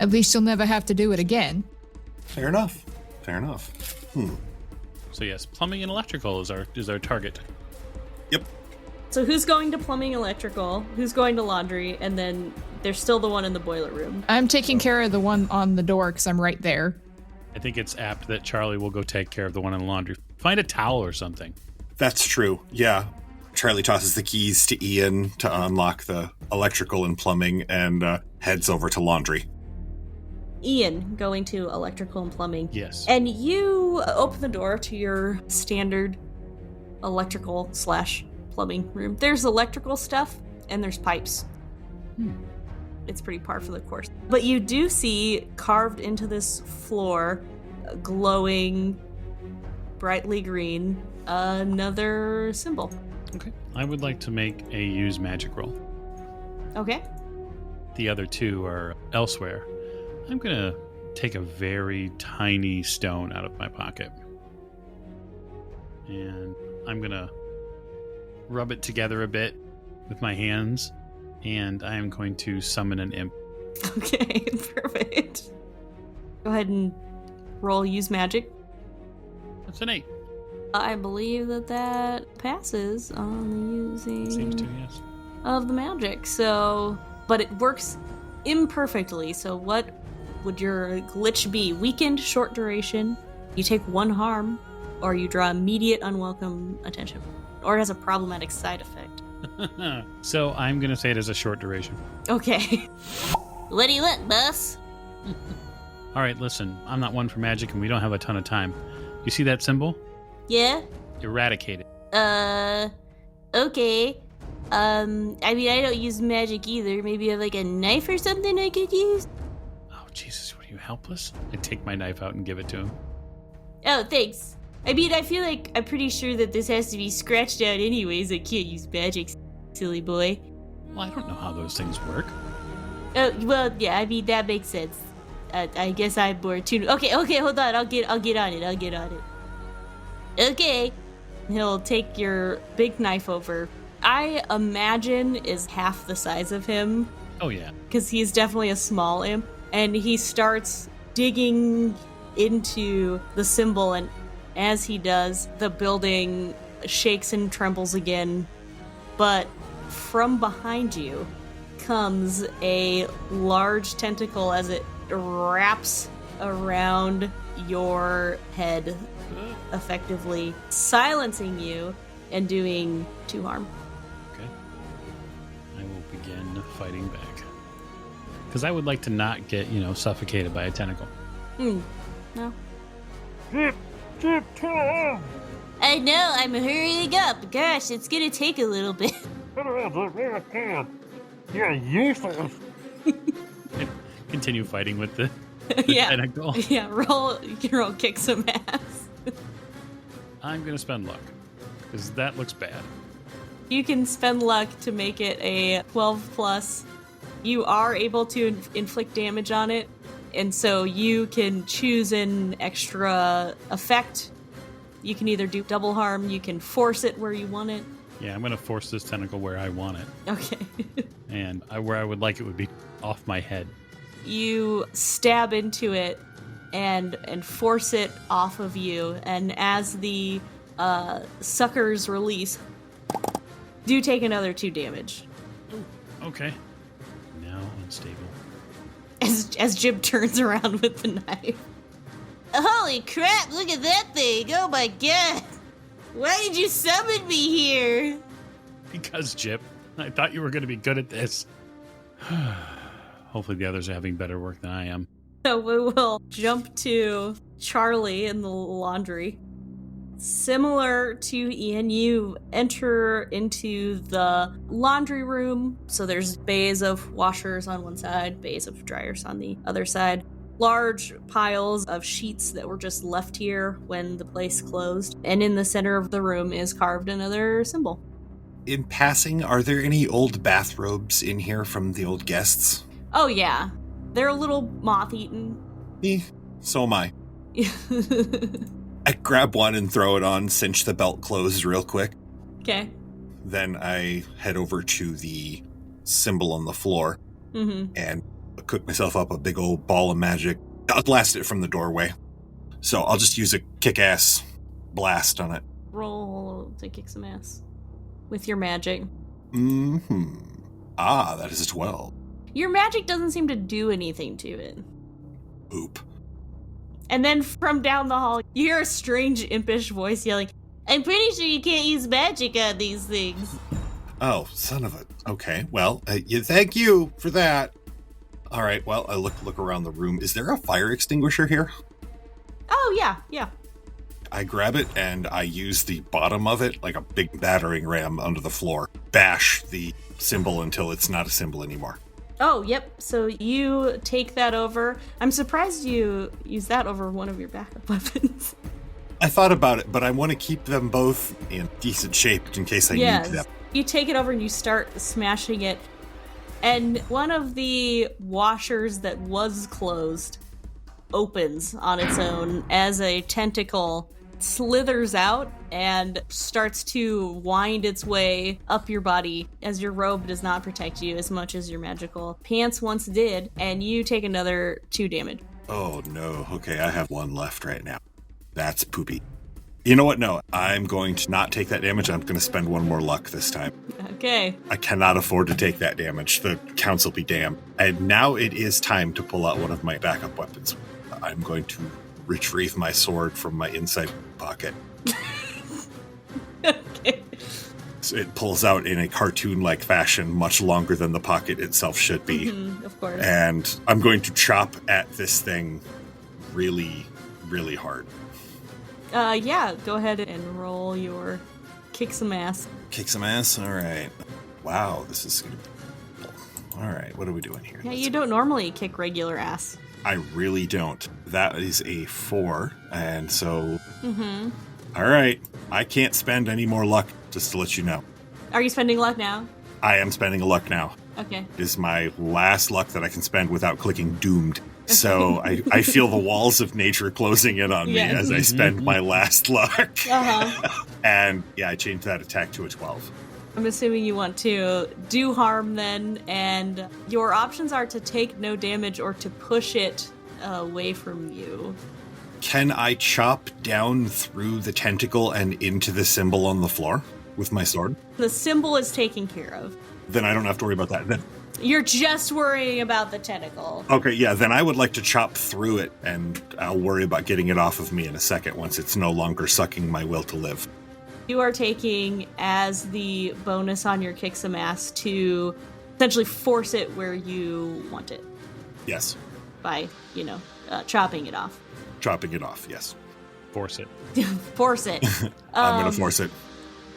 At least you'll never have to do it again. Fair enough. So yes, plumbing and electrical is our target. Yep. So who's going to plumbing, electrical? Who's going to laundry? And then there's still the one in the boiler room. I'm taking care of the one on the door because I'm right there. I think it's apt that Charlie will go take care of the one in the laundry. Find a towel or something. That's true. Yeah. Charlie tosses the keys to Ian to unlock the electrical and plumbing and heads over to laundry. Ian going to electrical and plumbing. Yes. And you open the door to your standard electrical / plumbing room. There's electrical stuff and there's pipes. It's pretty par for the course. But you do see carved into this floor, glowing brightly green, another symbol. Okay. I would like to make a use magic roll. Okay. The other two are elsewhere. I'm going to take a very tiny stone out of my pocket. And I'm going to rub it together a bit with my hands. And I am going to summon an imp. Okay, perfect. Go ahead and roll use magic. That's an 8. I believe that passes on the using Seems to, yes. of the magic. So, but it works imperfectly. So what would your glitch be? Weakened, short duration, you take 1 harm, or you draw immediate unwelcome attention, or it has a problematic side effect. So I'm going to say it as a short duration. Okay. What do you want, boss? All right, listen, I'm not one for magic and we don't have a ton of time. You see that symbol? Yeah? Eradicate it. Okay. I mean, I don't use magic either. Maybe you have like a knife or something I could use? Oh, Jesus, what are you, helpless? I take my knife out and give it to him. Oh, thanks. I mean, I feel like I'm pretty sure that this has to be scratched out anyways. I can't use magic, silly boy. Well, I don't know how those things work. Oh, well, yeah, I mean, that makes sense. I guess I'm more tuned. Okay, hold on. I'll get on it. Okay. He'll take your big knife over. I imagine is half the size of him. Oh, yeah. Because he's definitely a small imp. And he starts digging into the symbol, and as he does, the building shakes and trembles again. But from behind you comes a large tentacle as it wraps around your head, effectively silencing you and doing 2 harm. Okay. I will begin fighting back. Because I would like to not get, suffocated by a tentacle. No. I know, I'm hurrying up. Gosh, it's gonna take a little bit. You're useless. Continue fighting with the Yeah. tentacle. Yeah, you can roll kick some ass. I'm going to spend luck. Because that looks bad. You can spend luck to make it a 12 plus. You are able to inflict damage on it, and so you can choose an extra effect. You can either do double harm, you can force it where you want it. Yeah, I'm going to force this tentacle where I want it. Okay. And where I would like it would be off my head. You stab into it and force it off of you, and as the suckers release, do take another 2 damage. Okay. Now unstable. As Jib turns around with the knife. Holy crap, look at that thing! Oh my god! Why did you summon me here? Because, Jip, I thought you were going to be good at this. Hopefully the others are having better work than I am. So we will jump to Charlie in the laundry. Similar to Ian, you enter into the laundry room. So there's bays of washers on one side, bays of dryers on the other side. Large piles of sheets that were just left here when the place closed. And in the center of the room is carved another symbol. In passing, are there any old bathrobes in here from the old guests? Oh yeah, they're a little moth-eaten. So am I. I grab one and throw it on, cinch the belt closed real quick. Okay. Then I head over to the symbol on the floor and cook myself up a big old ball of magic. I'll blast it from the doorway. So I'll just use a kick-ass blast on it. Roll to kick some ass with your magic. That is a 12. Your magic doesn't seem to do anything to it. Oop. And then from down the hall, you hear a strange impish voice yelling, I'm pretty sure you can't use magic on these things. Oh, son of a... Okay, well, thank you for that. All right, well, I look around the room. Is there a fire extinguisher here? Oh, yeah. I grab it and I use the bottom of it like a big battering ram under the floor. Bash the symbol until it's not a symbol anymore. Oh, yep. So you take that over. I'm surprised you use that over one of your backup weapons. I thought about it, but I want to keep them both in decent shape in case I need them. You take it over and you start smashing it. And one of the washers that was closed opens on its own as a tentacle slithers out and starts to wind its way up your body, as your robe does not protect you as much as your magical pants once did, and you take another 2 damage. Oh no, okay, I have 1 left right now. That's poopy. You know what? No, I'm going to not take that damage. I'm going to spend 1 more luck this time. Okay. I cannot afford to take that damage. The counts will be damned. And now it is time to pull out one of my backup weapons. I'm going to retrieve my sword from my inside pocket. Okay. So it pulls out in a cartoon-like fashion, much longer than the pocket itself should be. Of course. And I'm going to chop at this thing really, really hard. Yeah, go ahead and roll your kick some ass. Kick some ass? All right. Wow, this is going to be... All right, what are we doing here? Yeah, you don't normally kick regular ass. I really don't. That is a 4, and so... All right, I can't spend any more luck, just to let you know. Are you spending luck now? I am spending a luck now. Okay. It is my last luck that I can spend without clicking doomed. So I feel the walls of nature closing in on me as I spend my last luck. And yeah, I changed that attack to a 12. I'm assuming you want to do harm then, and your options are to take no damage or to push it away from you. Can I chop down through the tentacle and into the symbol on the floor with my sword? The symbol is taken care of. Then I don't have to worry about that. Then, you're just worrying about the tentacle. okay, yeah, then I would like to chop through it, and I'll worry about getting it off of me in a second once it's no longer sucking my will to live. You are taking as the bonus on your kick some ass to essentially force it where you want it. Yes. By, chopping it off. Chopping it off, yes. Force it. Force it. I'm going to force it.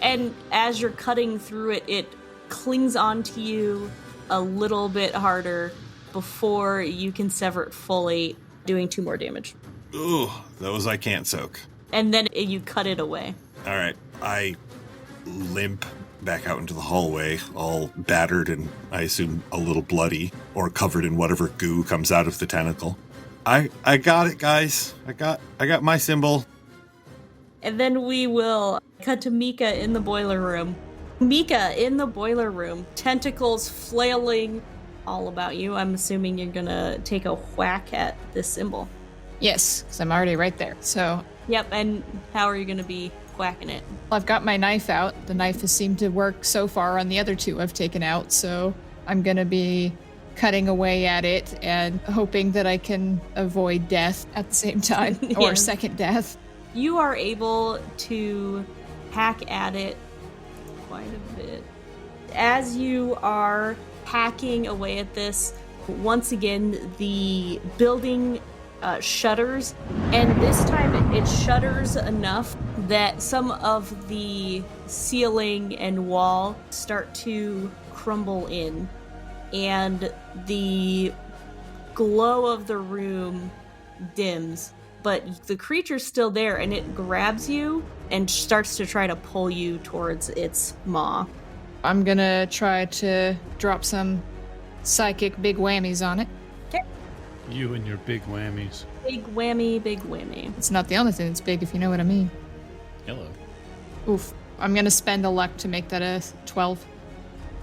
And as you're cutting through it, it clings onto you a little bit harder before you can sever it fully, doing 2 more damage. Ooh, those I can't soak. And then you cut it away. All right, I limp back out into the hallway, all battered and I assume a little bloody, or covered in whatever goo comes out of the tentacle. I got it, guys. I got my symbol. And then we will cut to Mika in the boiler room. Mika in the boiler room, tentacles flailing all about you. I'm assuming you're gonna take a whack at this symbol. Yes, because I'm already right there. So, yep, and how are you gonna be whacking it? I've got my knife out. The knife has seemed to work so far on the other 2 I've taken out, so I'm gonna be cutting away at it and hoping that I can avoid death at the same time, or second death. You are able to hack at it quite a bit. As you are hacking away at this, once again, the building shudders, and this time it shudders enough that some of the ceiling and wall start to crumble in, and the glow of the room dims, but the creature's still there, and it grabs you and starts to try to pull you towards its maw. I'm gonna try to drop some psychic big whammies on it. Okay. You and your big whammies. Big whammy, big whammy. It's not the only thing that's big, if you know what I mean. Hello. Oof. I'm gonna spend a luck to make that a 12.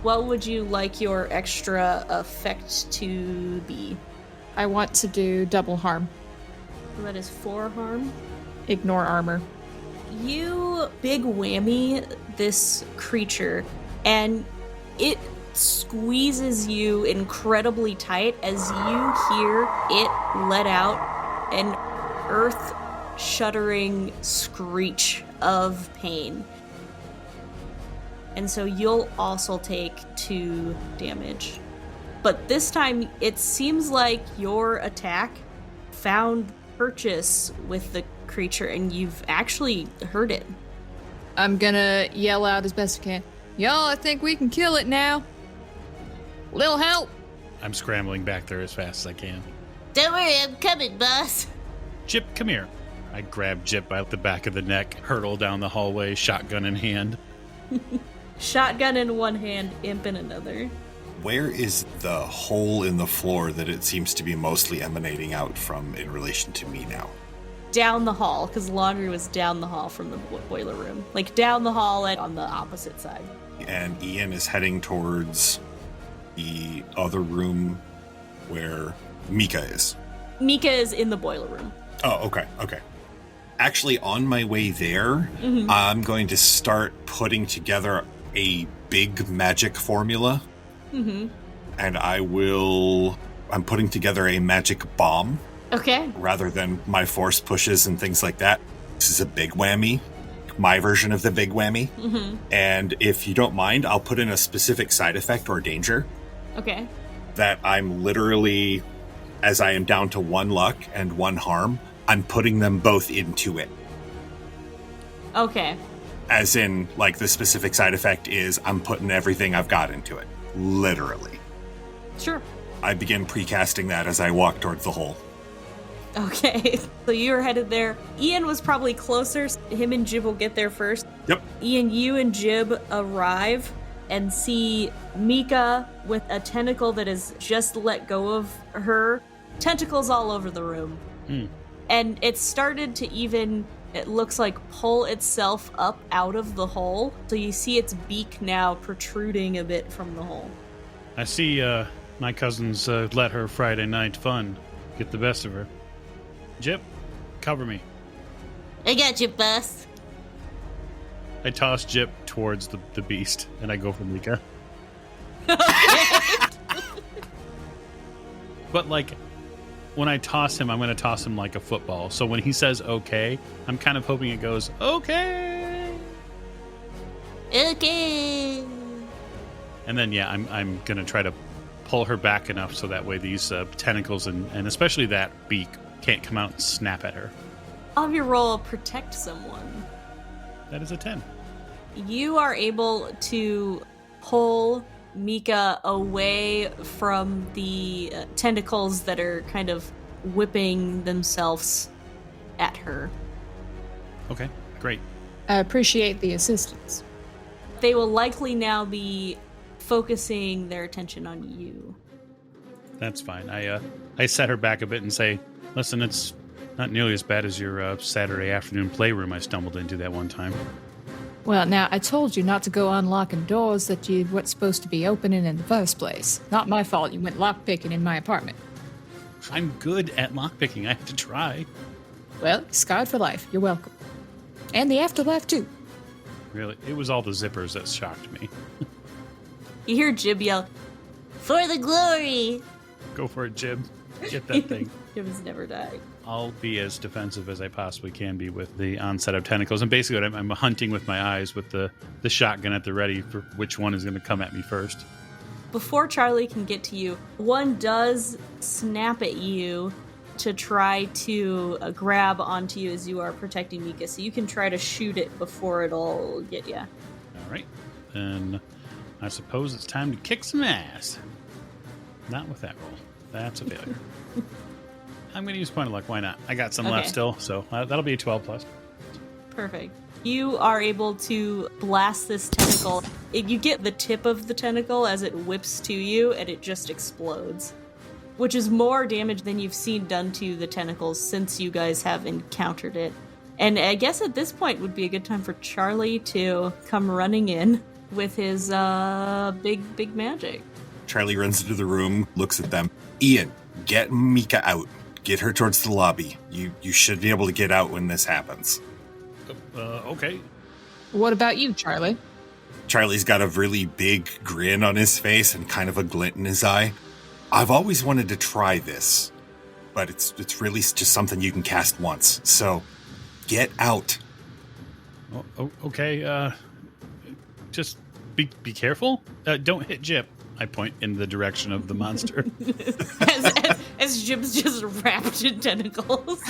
What would you like your extra effect to be? I want to do double harm. That is 4 harm. Ignore armor. You big whammy this creature, and it squeezes you incredibly tight as you hear it let out an earth-shuddering screech of pain. And so you'll also take 2 damage. But this time, it seems like your attack found purchase with the creature, and you've actually hurt it. I'm gonna yell out as best I can. Y'all, I think we can kill it now. Little help! I'm scrambling back there as fast as I can. Don't worry, I'm coming, boss. Jip, come here. I grab Jip by the back of the neck, hurtle down the hallway, shotgun in hand. Shotgun in one hand, imp in another. Where is the hole in the floor that it seems to be mostly emanating out from in relation to me now? Down the hall, because laundry was down the hall from the boiler room. Like down the hall and on the opposite side. And Ian is heading towards the other room where Mika is. Mika is in the boiler room. Oh, okay. Actually, on my way there, I'm going to start putting together a big magic formula. And I'm putting together a magic bomb. Okay. Rather than my force pushes and things like that. This is a big whammy. My version of the big whammy. And if you don't mind, I'll put in a specific side effect or danger. Okay. That I'm literally, as I am down to 1 luck and 1 harm, I'm putting them both into it. Okay. As in, like, the specific side effect is I'm putting everything I've got into it. Literally. Sure. I begin precasting that as I walk towards the hole. Okay. So you were headed there. Ian was probably closer. Him and Jib will get there first. Yep. Ian, you and Jib arrive and see Mika with a tentacle that has just let go of her. Tentacles all over the room. And it started to even, it looks like, pull itself up out of the hole. So you see its beak now protruding a bit from the hole. I see my cousins let her Friday night fun get the best of her. Jip, cover me. I got you, boss. I toss Jip towards the beast, and I go for Mika. But, like, when I toss him, I'm going to toss him like a football. So when he says okay, I'm kind of hoping it goes, okay. Okay. And then, yeah, I'm going to try to pull her back enough so that way these tentacles and especially that beak can't come out and snap at her. I'll have your roll protect someone. That is a 10. You are able to pull Mika away from the tentacles that are kind of whipping themselves at her. Okay, great. I appreciate the assistance. They will likely now be focusing their attention on you. That's fine. I set her back a bit and say, listen, it's not nearly as bad as your Saturday afternoon playroom I stumbled into that one time. Well, now, I told you not to go unlocking doors that you weren't supposed to be opening in the first place. Not my fault you went lockpicking in my apartment. I'm good at lockpicking. I have to try. Well, scarred for life. You're welcome. And the afterlife, too. Really, it was all the zippers that shocked me. You hear Jib yell, "For the glory!" Go for it, Jib. Get that thing. Jib has never died. I'll be as defensive as I possibly can be with the onset of tentacles. And basically, I'm hunting with my eyes with the shotgun at the ready for which one is going to come at me first. Before Charlie can get to you, one does snap at you to try to grab onto you as you are protecting Mika. So you can try to shoot it before it'll get you. All right. And I suppose it's time to kick some ass. Not with that roll. That's a failure. I'm going to use point of luck. Why not? I got some left still, so that'll be a 12 plus. Perfect. You are able to blast this tentacle. You get the tip of the tentacle as it whips to you, and it just explodes. which is more damage than you've seen done to the tentacles since you guys have encountered it. And I guess at this point would be a good time for Charlie to come running in with his big magic. Charlie runs into the room, looks at them. Ian, get Mika out. Get her towards the lobby. You should be able to get out when this happens. Okay. What about you, Charlie? Charlie's got a really big grin on his face and kind of a glint in his eye. I've always wanted to try this, but it's really just something you can cast once. So, get out. Okay. Just be careful. Don't hit Jip. I point in the direction of the monster. as Jip's just wrapped in tentacles.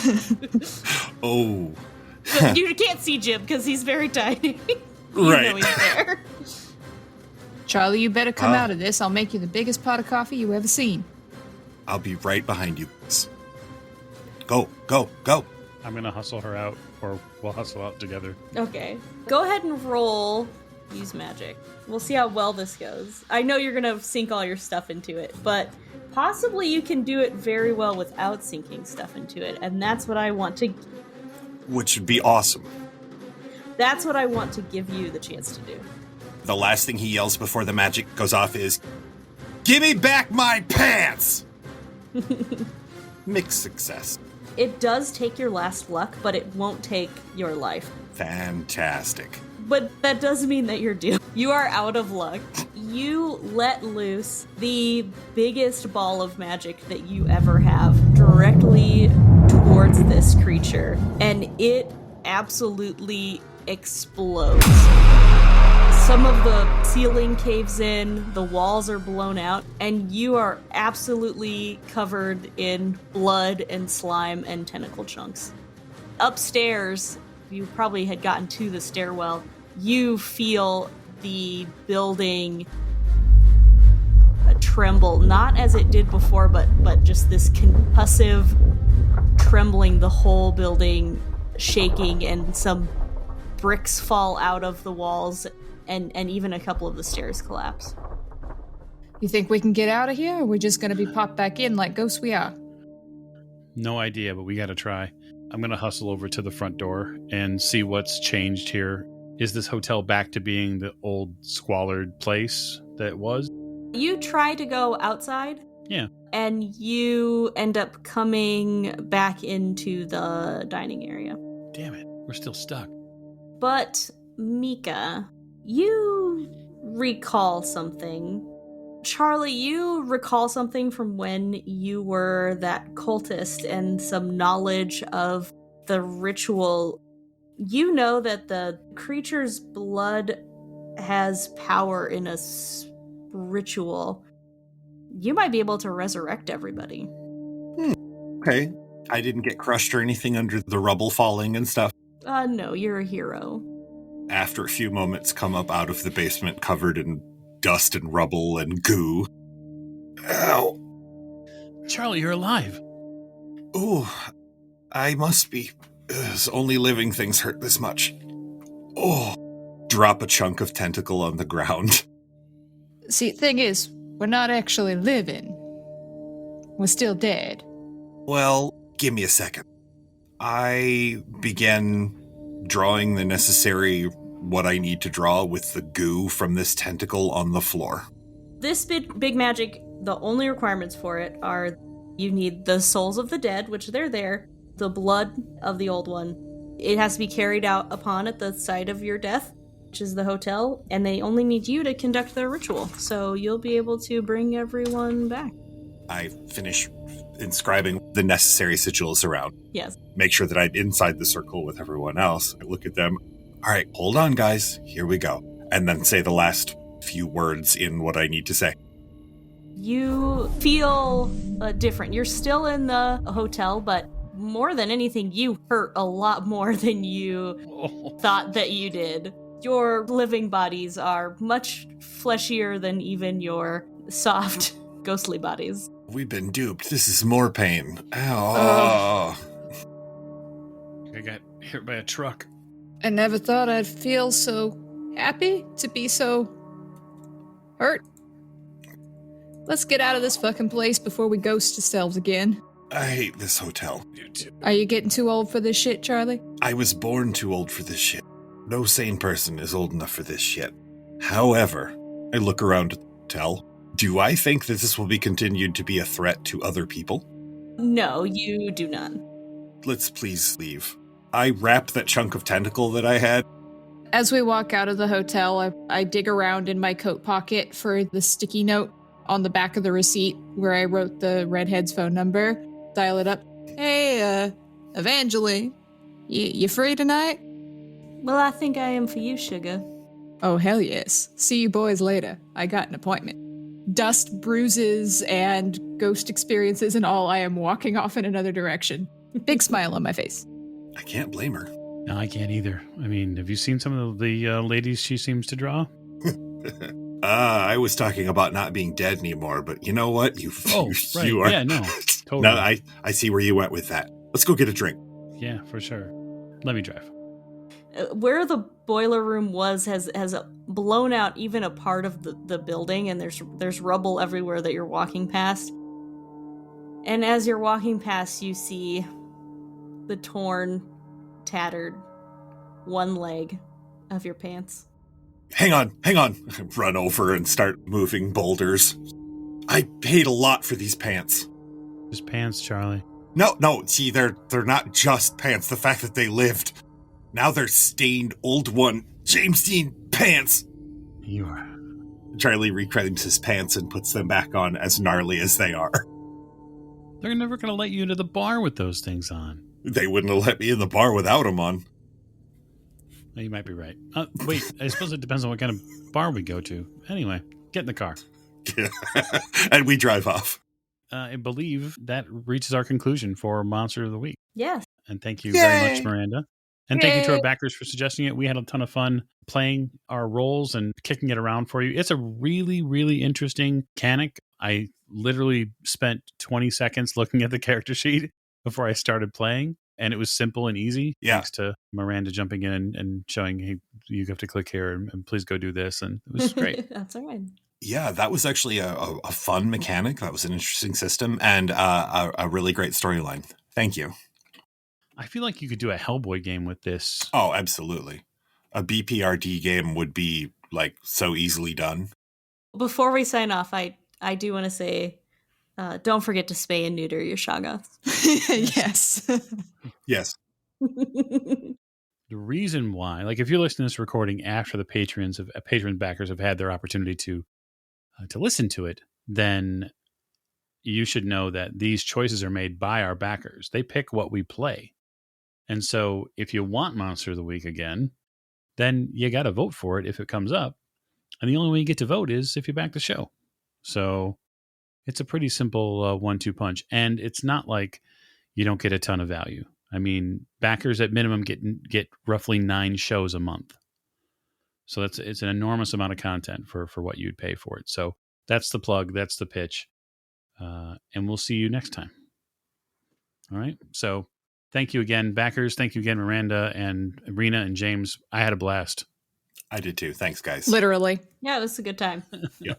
Oh. You can't see Jip because he's very tiny. Right. You know he's there. Charlie, you better come out of this. I'll make you the biggest pot of coffee you ever seen. I'll be right behind you. Go, go, go. I'm going to hustle her out, or we'll hustle out together. Okay. Go ahead and roll use magic. We'll see how well this goes. I know you're going to sink all your stuff into it, but possibly you can do it very well without sinking stuff into it, and that's what I want to... Which would be awesome. That's what I want to give you the chance to do. The last thing he yells before the magic goes off is, "Give me back my pants!" Mixed success. It does take your last luck, but it won't take your life. Fantastic. But that does mean that you're doomed. You are out of luck. You let loose the biggest ball of magic that you ever have directly towards this creature, and it absolutely explodes. Some of the ceiling caves in, the walls are blown out, and you are absolutely covered in blood and slime and tentacle chunks. Upstairs, you probably had gotten to the stairwell, you feel the building tremble, not as it did before, but just this concussive trembling, the whole building shaking, and some bricks fall out of the walls, and even a couple of the stairs collapse. You think we can get out of here, or we're just going to be popped back in like ghosts we are? No idea, but we got to try. I'm going to hustle over to the front door and see what's changed here. Is this hotel back to being the old squalid place that it was? You try to go outside. Yeah. And you end up coming back into the dining area. Damn it, we're still stuck. But, Mika, you recall something. Charlie, you recall something from when you were that cultist and some knowledge of the ritual. You know that the creature's blood has power in a ritual. You might be able to resurrect everybody. Okay. I didn't get crushed or anything under the rubble falling and stuff. No, you're a hero. After a few moments, come up out of the basement covered in dust and rubble and goo. Ow. Charlie, you're alive. Ooh, I must be. Only living things hurt this much. Oh. Drop a chunk of tentacle on the ground. See, thing is, we're not actually living. We're still dead. Well, give me a second. I began drawing the necessary what I need to draw with the goo from this tentacle on the floor. This big magic, the only requirements for it are you need the souls of the dead, which they're there, the blood of the old one. It has to be carried out upon at the site of your death, which is the hotel, and they only need you to conduct their ritual, so you'll be able to bring everyone back. I finish inscribing the necessary sigils around. Yes. Make sure that I'm inside the circle with everyone else. I look at them. All right, hold on, guys. Here we go. And then say the last few words in what I need to say. You feel different. You're still in the hotel, but more than anything, you hurt a lot more than you thought that you did. Your living bodies are much fleshier than even your soft, ghostly bodies. We've been duped. This is more pain. Ow. I got hit by a truck. I never thought I'd feel so happy to be so hurt. Let's get out of this fucking place before we ghost ourselves again. I hate this hotel. Are you getting too old for this shit, Charlie? I was born too old for this shit. No sane person is old enough for this shit. However, I look around the hotel. Do I think that this will be continued to be a threat to other people? No, you do not. Let's please leave. I wrap that chunk of tentacle that I had. As we walk out of the hotel, I dig around in my coat pocket for the sticky note on the back of the receipt where I wrote the redhead's phone number. Dial it up. Hey, Evangeline, you free tonight? Well, I think I am for you, sugar. Oh, hell yes. See you boys later. I got an appointment. Dust, bruises, and ghost experiences and all, I am walking off in another direction. Big smile on my face. I can't blame her. No, I can't either. I mean, have you seen some of the ladies she seems to draw? I was talking about not being dead anymore, but you know what? You right. You are. Yeah, no, totally. No, I see where you went with that. Let's go get a drink. Yeah, for sure. Let me drive. Where the boiler room was has blown out even a part of the building, and there's rubble everywhere that you're walking past. And as you're walking past, you see the torn, tattered one leg of your pants. Hang on. Run over and start moving boulders. I paid a lot for these pants. Just pants, Charlie. No, see, they're not just pants. The fact that they lived. Now they're stained old one James Dean pants. You are. Charlie reclaims his pants and puts them back on as gnarly as they are. They're never going to let you into the bar with those things on. They wouldn't have let me in the bar without them on. Well, you might be right. Wait, I suppose it depends on what kind of bar we go to. Anyway, get in the car. And we drive off. I believe that reaches our conclusion for Monster of the Week. Yes. And thank you very much, Miranda. And thank you to our backers for suggesting it. We had a ton of fun playing our roles and kicking it around for you. It's a really, really interesting mechanic. I literally spent 20 seconds looking at the character sheet before I started playing, and it was simple and easy. Yeah. Thanks to Miranda jumping in and showing, hey, you have to click here and please go do this. And it was great. That's all right. Yeah, that was actually a fun mechanic. That was an interesting system and a really great storyline. Thank you. I feel like you could do a Hellboy game with this. Oh, absolutely. A BPRD game would be like so easily done. Before we sign off, I do want to say, don't forget to spay and neuter your Shoggoths. Yes. Yes. The reason why, like if you're listening to this recording after the patron backers have had their opportunity to listen to it, then you should know that these choices are made by our backers. They pick what we play. And so if you want Monster of the Week again, then you got to vote for it if it comes up. And the only way you get to vote is if you back the show. So it's a pretty simple 1-2 punch. And it's not like you don't get a ton of value. I mean, backers at minimum get roughly 9 shows a month. So it's an enormous amount of content for what you'd pay for it. So that's the plug. That's the pitch. And we'll see you next time. All right. So thank you again, backers. Thank you again, Miranda and Rena and James. I had a blast. I did too. Thanks, guys. Literally. Yeah, it was a good time. Yeah.